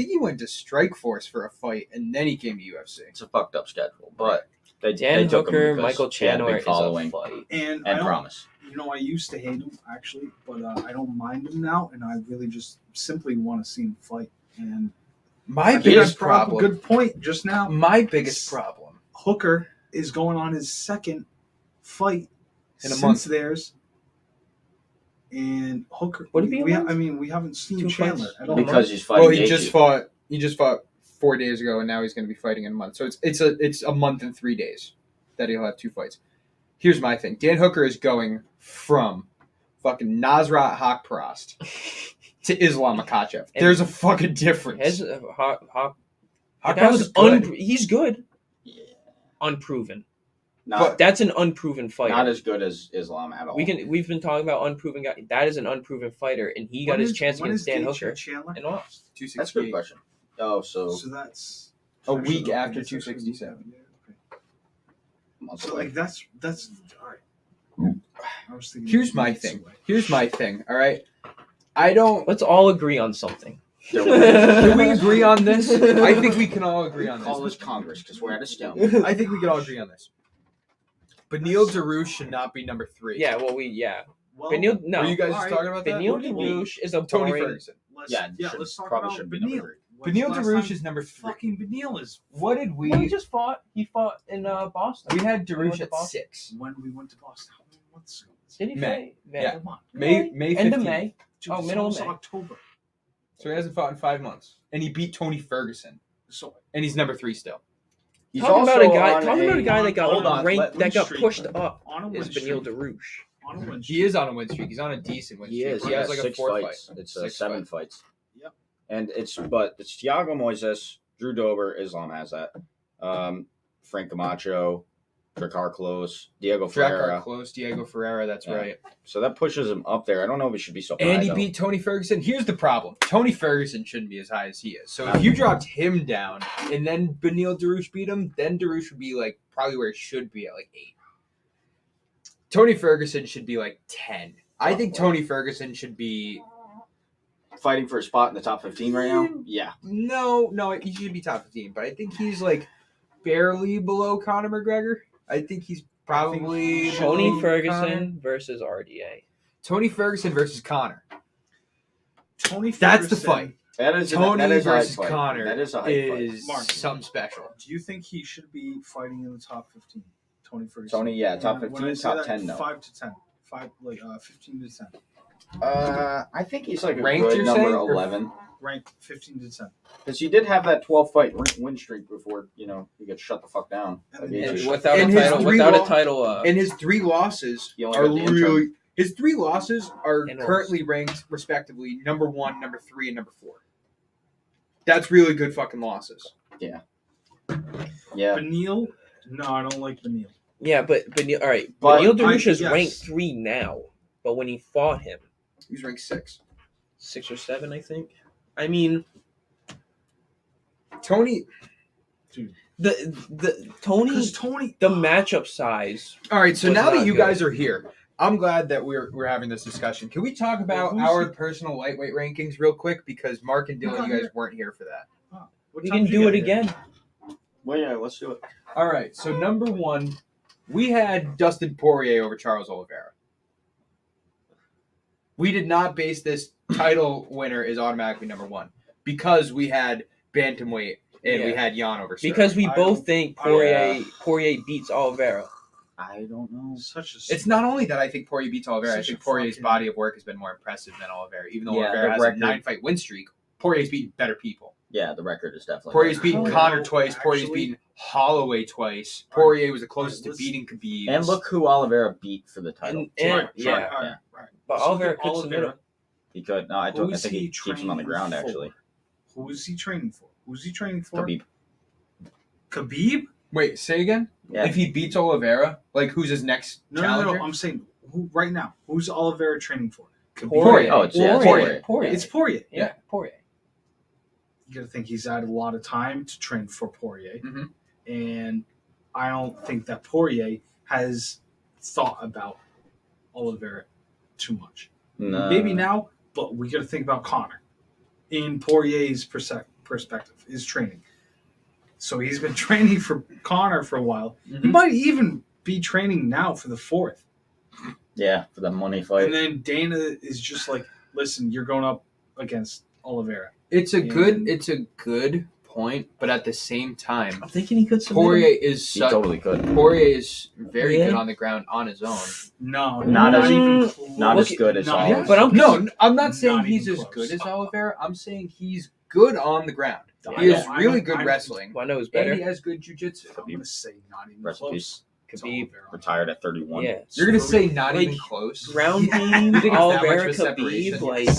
he went to Strikeforce for a fight, and then he came to UFC. it's a fucked up schedule. But they Dan took him Hooker, because Michael he had a Chandler big is following a fight. and and promise. I used to hate him actually, but I don't mind him now, and I really just simply want to see him fight. And My I think biggest I brought up a problem. good point just now. My biggest problem. Hooker is going on his second fight In a since month. theirs. And Hooker, Would it be a month? we haven't seen 2 Chandler fights? at all. Because he's fighting. Well, he Gaethje. just fought 4 days ago, and now he's going to be fighting in a month. So it's a month and 3 days that he'll have 2 fights. Here's my thing: Dan Hooker is going from fucking Nasrat Haqparast to Islam Makhachev. And- There's a fucking difference. That Haqparast was is good. he's good. Yeah. Unproven. Not, That's an unproven fighter. not as good as Islam at all. We've been talking about unproven guy. That is an unproven fighter, and he got When his is- chance when against is Dan Gaethje Hooker Chandler? and lost. That's a good 268. question. Oh, so So that's A week okay, after that's actually- 267. yeah, okay. months So away. like that's all right. I was thinking Here's my months thing. away. Here's my thing. All right, I don't. Let's all agree on something. Can we agree on this? I think we can all agree on Call this. this Congress because we're at a stalemate. I think we can all agree on this. Benil Dariush should not be number 3. Yeah, well, Well, Benil, no. Were you guys all right. talking about that? Benil What do you mean? Dariush is a Tony boring. Ferguson. let's, Yeah, let's talk probably about should be Benil. number When's Benil the last Dariush time is number 3. Fucking Benil is. What did we? Well, he just fought. He fought in Boston. We had went Dariush to at Boston. 6. When we went to Boston, how many months ago? Did he May. fight? Yeah. Come on. May End of 15th. May. Dude, Oh, it's middle of almost May. October. So he hasn't fought in 5 months, and he beat Tony Ferguson, So and he's number 3 still. He's Talking about also a guy. on Talking about a guy that hold got on, ranked, let that me got streak pushed him. up. on a Is win Benil streak. Dariush. On a win He streak. is on a win streak. He's on a decent win He streak. is. He He has has like a 6 4 fights. fight. It's 6 7 fights. fights. Yep. And it's Thiago Moises, Drew Dober, Islam has that. Frank Camacho, Drakkar Close, Diego Ferreira. Drakkar close, Diego Ferreira. That's Yeah. right. So that pushes him up there. I don't know if he should be so high. And he though. beat Tony Ferguson. Here's the problem: Tony Ferguson shouldn't be as high as he is. So if you dropped him down, and then Benil Dariush beat him, then Dariush would be like probably where he should be at like 8. Tony Ferguson should be like 10. I think Tony Ferguson should be fighting for a spot in the top 15 right now. Yeah. no, he should be top 15. But I think he's like barely below Conor McGregor. I think he's probably Tony below Ferguson Conor. versus RDA. Tony Ferguson versus Conor. Tony That's the Ferguson, fight. That is Tony that is a hype versus fight. Conor That is a hype fight. is Mark. something special. Do you think he should be fighting in the top 15? Tony Ferguson. Top When 15, I say top that, 10 no. 5 to 10. 15 to 10. I think he's like a Ranked, good you're number saying, or- 11 Ranked 15 to 10. because he did have that 12 fight win streak before he gets shut the fuck down. And Against And you. without And a his title, three without lo- a title, And his 3 losses He only are got the interim. really. His 3 losses are And currently ranked respectively number 1, number 3, and number 4. That's really good fucking losses. Yeah. Benil? No, I don't like Benil. yeah, but Benil, all right, But Benil Dariush is yes. ranked 3 now, but when he fought him, He's ranked 6. 6 or 7, I think. I mean, Tony. the Tony, Because Tony. the matchup size. All right, so Was now not that you good. guys are here, I'm glad that we're having this discussion. Can we talk about who's our he- personal lightweight rankings real quick? Because Mark and Dylan, not you guys here. weren't here for that. What We time can did you do it get here? again. Well, yeah, let's do it. All right, so number 1, We had Dustin Poirier over Charles Oliveira. We did not base this title winner is automatically number one because we had bantamweight and we had Jan over Sterling. Because we both think Poirier beats Oliveira. I don't know. It's not only that I think Poirier beats Oliveira. I think Poirier's body of work has been more impressive than Oliveira. Even though Oliveira has a 9-fight win streak, Poirier's beaten better people. Yeah, the record is definitely. Poirier's beaten Conor twice. Poirier's beaten Holloway twice. Poirier was the closest to beating Khabib. And look who Oliveira beat for the title. Right. But Oliveira could submit him. He could. No, I think he keeps him on the ground, actually. Who is he training for? Who's he training for? Khabib. Khabib? Wait, say again? Yeah. If he beats Oliveira, like who's his next challenger? No. I'm saying who right now. Who's Oliveira training for? Khabib? Poirier. Oh, it's Poirier. It's Poirier. Yeah, Poirier. You got to think he's had a lot of time to train for Poirier, and I don't think that Poirier has thought about Oliveira too much. No. Maybe now, but we got to think about Conor in Poirier's perspective, his training. So he's been training for Conor for a while. He might even be training now for the 4th. Yeah, for the money fight. And then Dana is just like, listen, you're going up against Oliveira. It's a good point, but at the same time, I'm thinking he could submit Poirier him. is He totally could. Poirier is very good on the ground on his own. No, Not even as- close. not as good as Not Oliveira. even But I'm not saying Not he's even as close. good as Oliveira. I'm saying he's good on the ground. I He has know, really I good know. wrestling, Well, I know it's and better. he has good jiu-jitsu. I'm going to say not even Rest in close. Khabib. to Oliveira. Retired at 31. Yeah. You're gonna say not Like, even close? Ground Yeah. game, You think it's that much Oliveira, of a separation? Khabib, like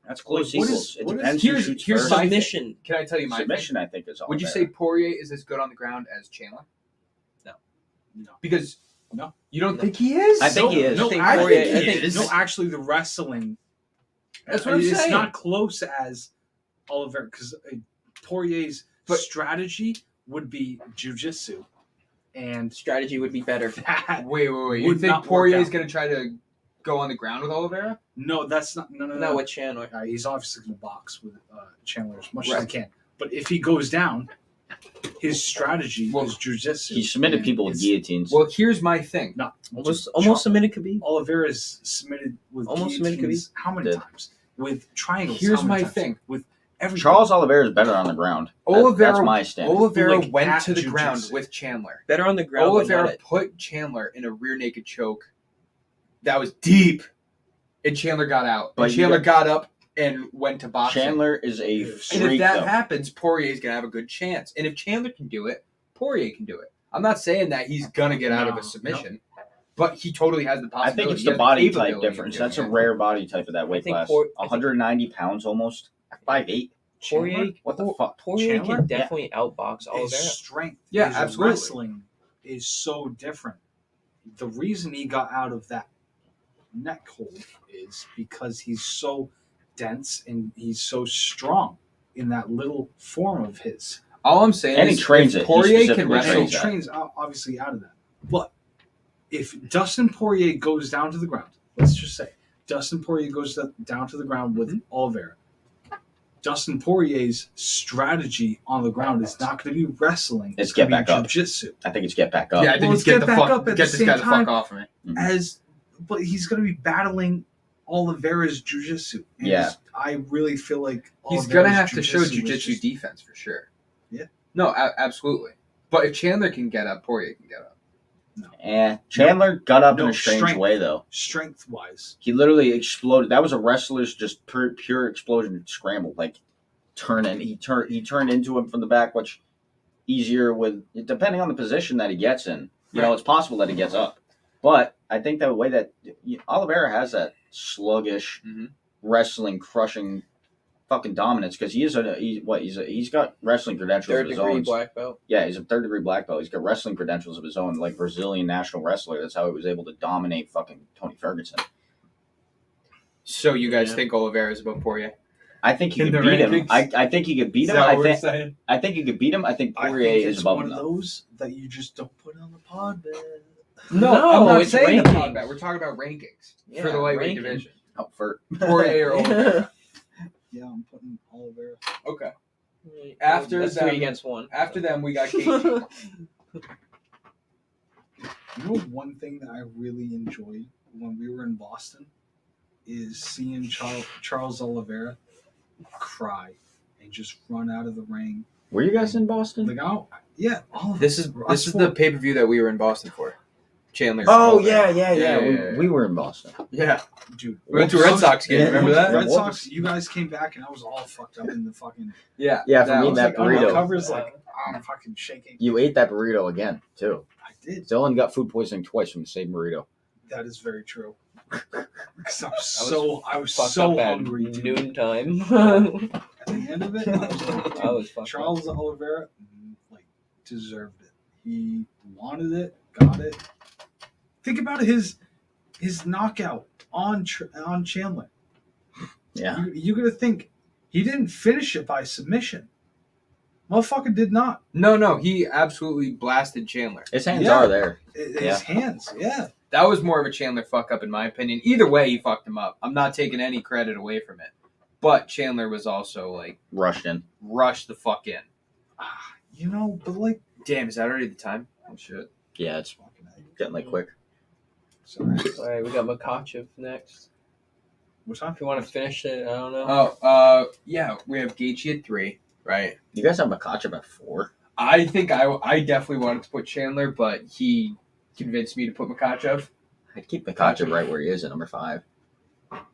That's close What equals. is- It what is- depends who here's- shoots here's first. my- submission. Can I tell you my Submission, I think, is thing? Oliveira. Would you say Poirier is as good on the ground as Chandler? No. Because No. you don't think he is? I think he is. No, I think I Poirier- think I he think- is. No, actually, the wrestling. That's what I'm it's saying. not close as Oliveira because Poirier's But- strategy would be jiu-jitsu, and Strategy would be better. that Wait. You would think not work Poirier's out. gonna try to go on the ground with Oliveira? no, that's not no. Not with Chandler. He's obviously going to box with Chandler as much as Right. he can. But if he goes down, his strategy Well, is jiu-jitsu. He submitted and people with it's guillotines. Well, here's my thing. Not Almost submitted Khabib. Oliveira's submitted with Almost submitted guillotines how many Did. times? With triangles. Here's how many my times? thing. With everything. Charles Oliveira is better on the ground. Oliveira, That's my stand. Oliveira Like, went at to the jiu-jitsu. ground with Chandler. Better on the ground. but Oliveira not at- put Chandler in a rear naked choke that was deep, and Chandler got out. But And you Chandler got- got up and went to boxing. Chandler is a And freak, if that though. happens, Poirier's gonna have a good chance. And if Chandler can do it, Poirier can do it. I'm not saying that he's gonna get out of a submission, but he totally has the I possibility. think it's He the has body type capability of difference. doing That's a it. rare body type of that weight think class. I think- 190 pounds almost. 5'8". Poirier. What the fuck? Poirier Chandler? can definitely outbox His Oliveira. strength, Yeah, his absolutely. wrestling is so different. The reason he got out of that neck hold is because he's so dense and he's so strong in that little form of his. All I'm saying And he is, trains if it. He Poirier can specifically wrestle, And he that. trains obviously out of that. But if Dustin Poirier goes down to the ground, let's just say Dustin Poirier goes down to the ground with Oliveira. Dustin Poirier's strategy on the ground is not going to be wrestling. It's gonna get back be up. jiu-jitsu. I think it's get back up. yeah, I think Well, it's get let's the get back fuck, up at get the this same guy the time. fuck off of me. But he's going to be battling Oliveira's jiu-jitsu. And Yeah. I really feel like He's Oliveira's gonna have to show is jiu-jitsu just- defense for sure. Yeah. No, absolutely. But if Chandler can get up, Poirier can get up. Chandler got up in No, a strange strength. way, though. Strength-wise. He literally exploded. That was a wrestler's just pure explosion scramble. Like, he turned into him from the back, which easier with, depending on the position that he gets in. You know, it's possible that he gets up. But I think the way that Oliveira has that sluggish wrestling, crushing fucking dominance, because he's got wrestling credentials Third of his degree own. black belt. Yeah, he's a third-degree black belt. He's got wrestling credentials of his own, like Brazilian national wrestler. That's how he was able to dominate fucking Tony Ferguson. So you guys Yeah. think Oliveira is above Poirier? I think he In could the beat him. rankings? I think he could beat Is him. that I what we're think saying? he could beat him. I think I Poirier think is it's above one him. of though. those that you just don't put on the pod, man. No, No, I'm not it's saying the rankings. pod bet. We're talking about rankings for Yeah, the lightweight rankings. division. Oh, for Poirier or Oliveira. Yeah, I'm putting Oliveira. Okay. After That's them- 3 against 1. After them, we got KG. You know, one thing that I really enjoyed when we were in Boston is seeing Charles Oliveira cry and just run out of the ring. Were you guys in Boston? Like, oh, yeah. All of This us. is Us the four. pay-per-view that we were in Boston for. Chandler. Oh Oliveira. yeah. We were in Boston. Yeah. Dude. We went to a Red Sox game. Yeah. Remember that? Red Sox, you guys came back and I was all fucked up in the fucking. Yeah. Yeah, for that me, was that like, on the burrito. covers, like, I'm fucking shaking. You ate that burrito again too. I did. Dylan got food poisoning twice from the same burrito. That is very true. Because I was Fucked so up at hungry. Dude. noontime. At the end of it, I was like, dude, I was fucked Charles Oliveira, like, deserved it. He wanted it, got it. Think about his knockout on Chandler. Yeah. You gotta think he didn't finish it by submission. Motherfucker did not. No, he absolutely blasted Chandler. His hands Yeah. are there. His hands, yeah. That was more of a Chandler fuck up in my opinion. Either way, he fucked him up. I'm not taking any credit away from it. But Chandler was also like Rushed in. rushed the fuck in. You know, but like, Damn, is that already the time? Oh shit. Yeah, it's fucking getting like quick. Sorry. All right, we got Makachev next. What's up? If you want to finish it, I don't know. Oh, yeah, we have Gaethje at 3, right? You guys have Makachev at 4. I think I definitely wanted to put Chandler, but he convinced me to put Makachev. I'd keep Makachev right where he is at number 5.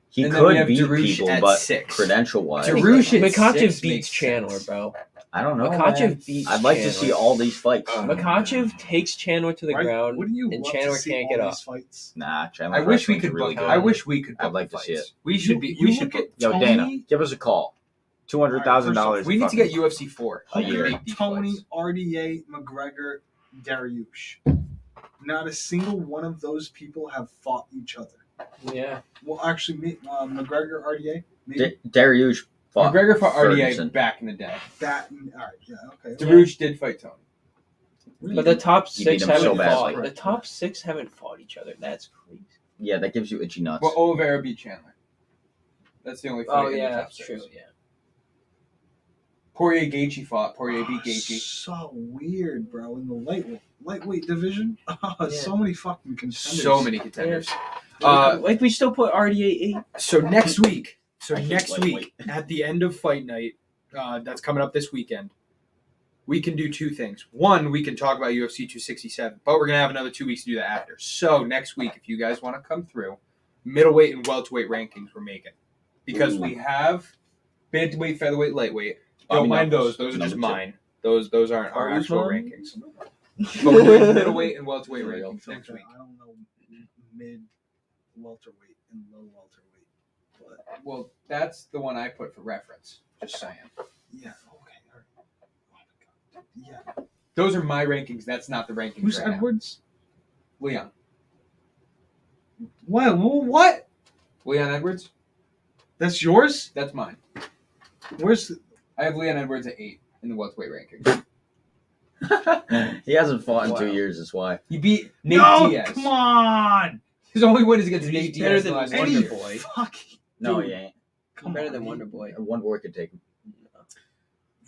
He And then we could have beat Darush people, at but 6. credential-wise, Darush at Makachev 6 beats makes Chandler, sense. bro. I don't know. Makachev man. beats I'd like to Chandler. see all these fights. Makachev takes Chandler to the ground. Wouldn't you and love Chandler to see can't all get these up. Fights? Nah, Chandler. I wish we wrestling's could really book. good. I wish we could. I'd book like the to see fights. it. We should be. You We should look get. at Yo, Tony, Dana, give us a call. $200,000. We need to get UFC 4. Look to at make these Tony, fights. RDA, McGregor, Dariush. Not a single one of those people have fought each other. Yeah. Well, actually, McGregor, RDA, maybe Dariush fought McGregor fought Ferguson. RDA back in the day. that. All right, yeah, okay. Darush did fight Tony. But the top He 6 beat him so haven't fought. badly. The top 6 haven't fought each other. That's crazy. Yeah, that gives you itchy nuts. Well, Oliveira beat Chandler. That's the only fight. Oh in the yeah, top that's 6. true. Yeah. Poirier Gaethje fought. Poirier beat Gaethje. So weird, bro. In the lightweight division, Yeah. so many fucking contenders. So many contenders. Like we still put RDA 8. So next week. I hate lightweight. At the end of fight night, that's coming up this weekend. We can do 2 things. One, we can talk about UFC 267, but we're gonna have another 2 weeks to do that after. So next week, if you guys want to come through, middleweight and welterweight rankings we're making because Ooh. we have bantamweight, featherweight, lightweight. Don't Bobby mind Knuckles, those. Those are just number 2. mine. Those aren't our actual Usman? rankings. But we're doing middleweight and welterweight For real. rankings next week. I don't know mid welterweight and low welterweight, but Well, that's the one I put for reference. Just saying. yeah, okay, all right. Oh my god, yeah. Those are my rankings. That's not the rankings. Who's right now. Edwards? Leon. What? Leon Edwards? That's yours? That's mine. Where's? I have Leon Edwards at 8 in the welterweight rankings. He hasn't fought in Wow. 2 years, that's why. He beat Nate No, Diaz. come on. His only win is against He's Nate better Diaz. than in the last Wonder year. Any Boy. fucking No, dude. he ain't. Come Better on, than man. Wonder Boy. One boy could take him.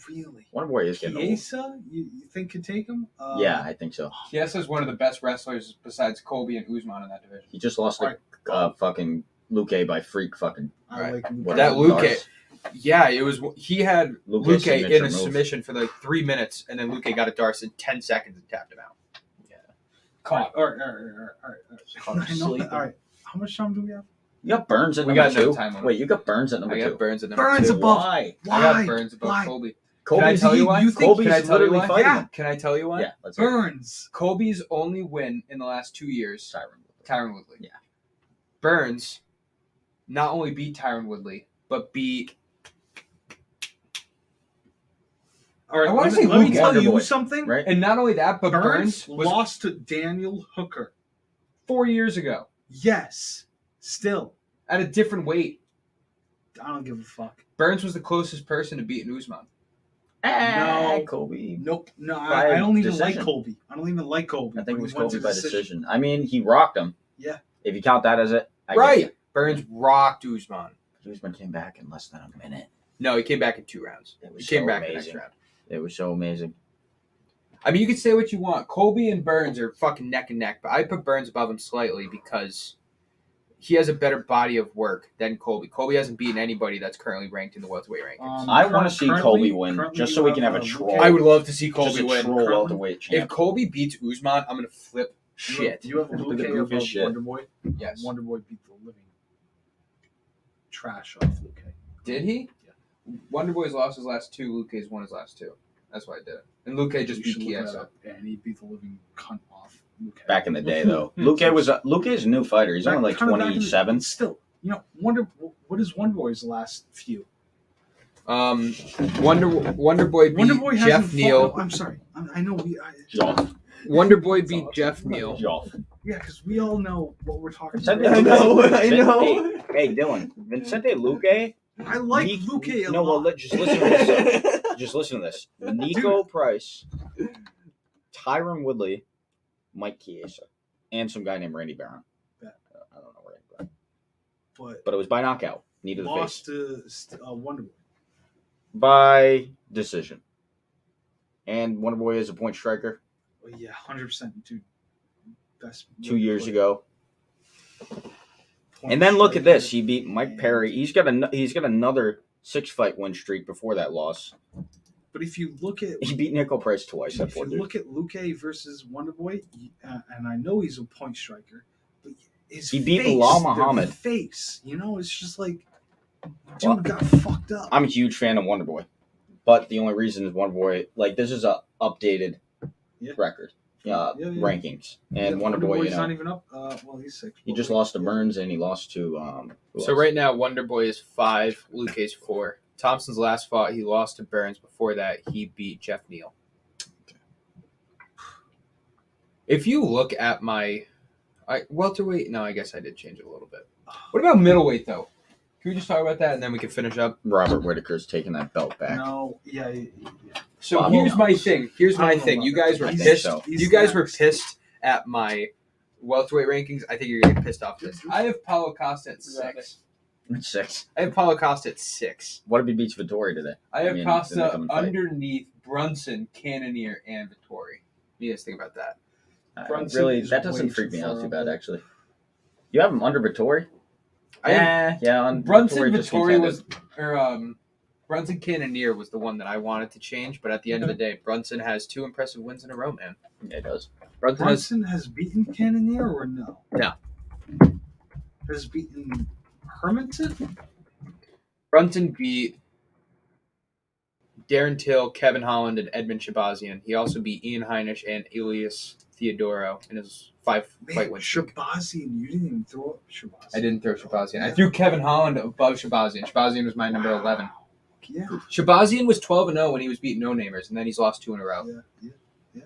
Really? One boy is getting old. Chiesa, you think could take him? Yeah, I think so. Chiesa is one of the best wrestlers besides Colby and Usman in that division. He just lost to fucking Luque by freak fucking. I Right. like whatever. That Luque- Darts. Yeah, it was. He had Luque Luque signature in a move. submission for like 3 minutes, and then Luque got a Darce in 10 seconds and tapped him out. All right. Caught him I know sleeping. that. All right. How much time do we have? You got Burns at We number got no 2. time limit. Wait, you got Burns at number I 2. got Burns at number Burns 2. above- Why? I got Burns above Why? Colby. Colby's, Can I tell you why? you think- Colby's Can I tell you literally why? fighting Yeah. him. Can I tell you why? Yeah, let's hear it. Burns. Colby's only win in the last 2 years, Tyron Woodley. Yeah. Burns not only beat Tyron Woodley, but beat. All right. I wanna say let me Luke tell you Wonderboy, something. Right? And not only that, but Burns Burns was lost to Daniel Hooker. 4 years ago Yes. Still, at a different weight. I don't give a fuck. Burns was the closest person to beating Usman. No. Colby. Nope. No, By I don't even decision. like Colby. I don't even like Colby. I think it but was he went Colby to by decision. I mean, he rocked him. Yeah. If you count that as it, I get Right. you. Burns rocked Usman. Usman came back in less than a minute. No, he came back in 2 rounds. It He was came so back the amazing. next round. It was so amazing. I mean, you can say what you want. Colby and Burns are fucking neck and neck, but I put Burns above him slightly because he has a better body of work than Colby. Colby hasn't beaten anybody that's currently ranked in the welterweight rankings. I want to see Currently- Colby win currently just you so we can have, have a troll. Luque. I would love to see Just Colby a win. troll welterweight champ. If Colby beats Usman, I'm gonna flip shit. You have a Look at Luque Luque above shit. Wonderboy. Yes. Wonderboy beat the living trash off Luque. Did he? Yeah. Wonderboy's lost his last two. Luque's won his last two. That's why I did it. And Luque just You beat should look that Chiesa. up. And he beat the living cunt off Luque. Back in the day, though, Luque is a new fighter. He's only like Kinda back in the- 27. Still, what is Wonderboy's last few? Wonderboy beat Wonderboy Jeff hasn't Neal. fought. I'm sorry. I know Joff. Wonderboy beat Jeff Neal. Joff. Yeah, because we all know what we're talking Vicente about. I know, I Vin- know. Hey, Dylan. Vicente Luque. I like Luque a No, lot. well, just listen to this. Just listen to this. Nico Price, Tyron Woodley, Mike Chiesa, and some guy named Randy Barron. Yeah. I don't know Randy Barron. But But it was by knockout. Knee to the lost face. to Wonderboy. By decision. And Wonderboy is a point striker. Oh, yeah, 100%, dude. Best 2 years Wonderboy. ago. Point And then look at striker. this. He beat Mike Perry. He's got another 6-fight win streak before that loss. But if you look at He beat Nico Price twice. That if poor you dude. look at Luque versus Wonderboy, and I know he's a point striker, but his He beat face, Bilal their Muhammad. face, it's just like, dude Well, got fucked up. I'm a huge fan of Wonderboy, but the only reason is Wonderboy. Like, this is a updated Yeah. record, Yeah. rankings, and Wonderboy. Wonderboy's not even up. Well, he's 6. He just lost to Burns, and he lost to who So else? right now, Wonderboy is 5, Luque's 4. Thompson's last fought, he lost to Burns. Before that, he beat Jeff Neal. If you look at my welterweight, no, I guess I did change it a little bit. What about middleweight though? Can we just talk about that and then we can finish up? Robert Whitaker's taking that belt back. No, yeah. So Well, here's who my knows? thing. Here's I my don't know thing. about You that. guys were I think pissed. so. You guys were He's pissed at my welterweight rankings. I think you're gonna get pissed off at this. I have Paulo Costa at 6. 6. I have Paulo Costa at 6. What if he beats Vittori today? I have I mean, then they Costa come and fight. underneath Brunson, Cannonier, and Vittori. You guys think about that? Brunson Really, is that doesn't way freak too me out far too bad, up. actually. You have him under Vittori? I have Yeah. Brunson just Vittori contended. was, Brunson Cannonier was the one that I wanted to change, but at the end of the day, Brunson has 2 impressive wins in a row, man. Yeah, it does. Brunson has beaten Cannonier or no? No. Has beaten Hermanson? Brunson beat Darren Till, Kevin Holland, and Edmund Shabazian. He also beat Ian Heinisch and Elias Theodoro in his 5-fight win streak. Shabazian. You didn't even throw up Shabazian. I didn't throw Shabazian. I threw Kevin Holland above Shabazian. Shabazian was my number 11. Yeah. Shabazian was 12-0 when he was beating no-namers, and then he's lost 2 in a row. Yeah.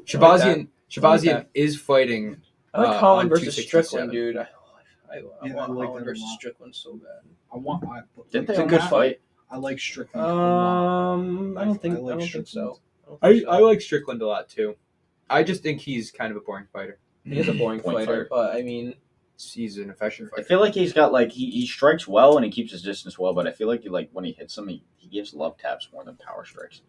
Shabazian is fighting. I like on Holland versus 267. Strickland, dude. I Yeah, want I like Holland that a versus lot. Strickland so bad. Didn't they It's a almost good fight? fight. I like Strickland. a lot. I don't think like so. Strickland. I like Strickland a lot too. I just think he's kind of a boring fighter. He is a boring Point fighter, fighter. but I mean, He's an effective I fighter. feel like he's got he strikes well and he keeps his distance well, but I feel like when he hits him, he gives love taps more than power strikes.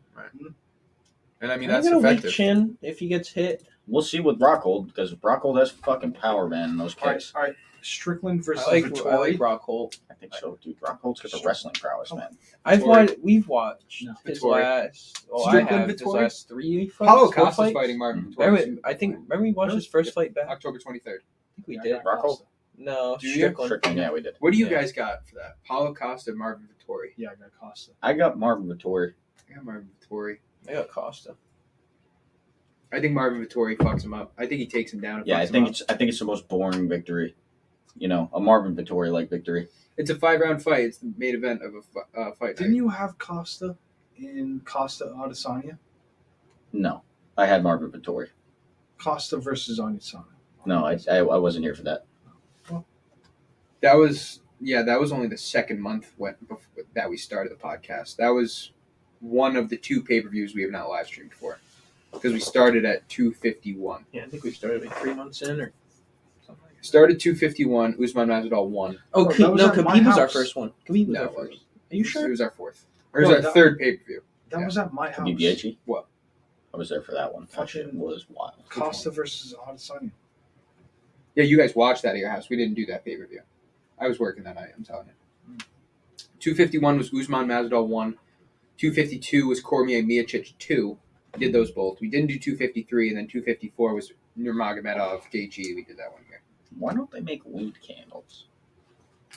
And I mean, I'm that's gonna weak effective. chin if he gets hit. We'll see with Rockhold because Rockhold has fucking power, man, in those kicks. All right. Strickland versus I like Vittori. Rock Holt. I think so, dude. Rockhold's got the wrestling prowess, man. We've watched No, his Vittori. last. Oh, I Strickland, have his Vittori? last 3 fights. Paulo 4 Costa's fights. fighting Marvin Mhm. Vittori. Remember we watched his first fight back? I October 23rd. think we Yeah, I did. got Rockhold? Costa. No, Do you? Strickland. Strickland, yeah, we did. What do you Yeah. guys got for that? Paulo Costa, Marvin Vittori. Yeah, I got Costa. I got Marvin Vittori. I got Marvin Vittori. I got Costa. I think Marvin Vittori fucks him up. I think he takes him down. And Yeah, fucks I him think up. it's the most boring victory. A Marvin Vittori like victory. It's a 5-round fight. It's the main event of a fight. Didn't you have Costa in Costa Adesanya? No, I had Marvin Vittori. Costa versus Adesanya. No, I wasn't here for that. That was only the second month that we started the podcast. That was one of the 2 pay-per-views we have not live streamed for because we started at 251. Yeah, I think we started like 3 months in or something like that. Started 251. Usman Masvidal won. Oh, Oh, that was at my Khabib was our house. first one. Khabib was No, our it first. Are you It sure? was our 4th. Or it was No, our that- 3rd pay-per-view. That was at my house. BBH. I was there for that one. That shit Fucking was wild. Costa versus Adesanya. Yeah, you guys watched that at your house. We didn't do that pay-per-view. I was working that night, I'm telling you. 251 was Usman Masvidal 1. 252 was Cormier Miocic 2. We did those both. We didn't do 253, and then 254 was Nurmagomedov Gaethje. We did that one here. Why don't they make weed candles?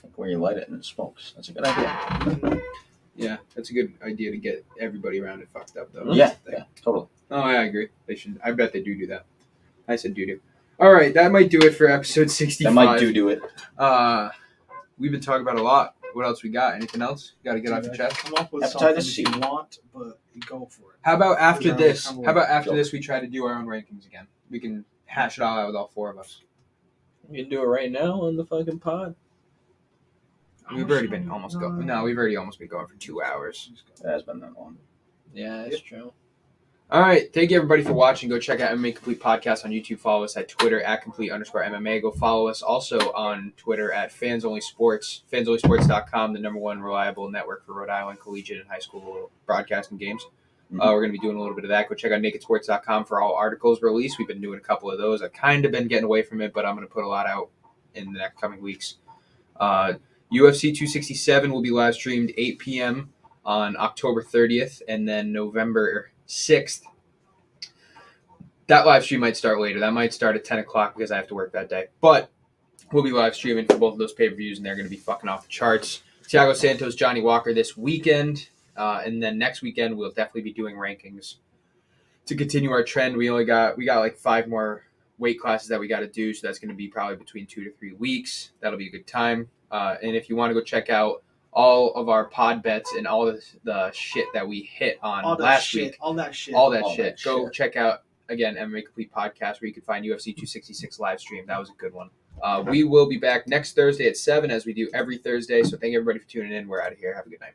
Like where you light it and it smokes. That's a good idea. Yeah, that's a good idea to get everybody around it fucked up, though. Yeah, totally. Oh, I agree. They should. I bet they do that. I said do. All right, that might do it for episode 65. That might do it. We've been talking about a lot. What else we got? Anything else? Got to get off your chest. Come up with Hepatitis something C. you want, but you go for it. How about after Yeah, this? I'm How about after go. this? We try to do our own rankings again. We can hash it all out with all four of us. You can do it right now on the fucking pod. We've already been almost going. No, we've already almost been going for 2 hours. It has been that long. Yeah, that's true. All right. Thank you, everybody, for watching. Go check out MMA Complete Podcast on YouTube. Follow us at Twitter at @complete_MMA. Go follow us also on Twitter at FansOnlySports. FansOnlySports.com, the #1 reliable network for Rhode Island collegiate and high school broadcasting games. Mhm. We're going to be doing a little bit of that. Go check out NakedSports.com for all articles released. We've been doing a couple of those. I've kind of been getting away from it, but I'm going to put a lot out in the next coming weeks. UFC 267 will be live streamed 8 p.m. on October 30th, and then November 6th. That live stream might start later. That might start at 10 o'clock because I have to work that day. But we'll be live streaming for both of those pay-per-views, and they're going to be fucking off the charts. Thiago Santos, Johnny Walker this weekend. And then next weekend, we'll definitely be doing rankings to continue our trend. We got like 5 more weight classes that we got to do, so that's going to be probably between 2 to 3 weeks. That'll be a good time. And if you want to go check out all of our pod bets and all the shit that we hit on last week, all that shit, go check out, again, MMA Complete Podcast, where you can find UFC 266 live stream. That was a good one. We will be back next Thursday at 7, as we do every Thursday. So thank you, everybody, for tuning in. We're out of here. Have a good night.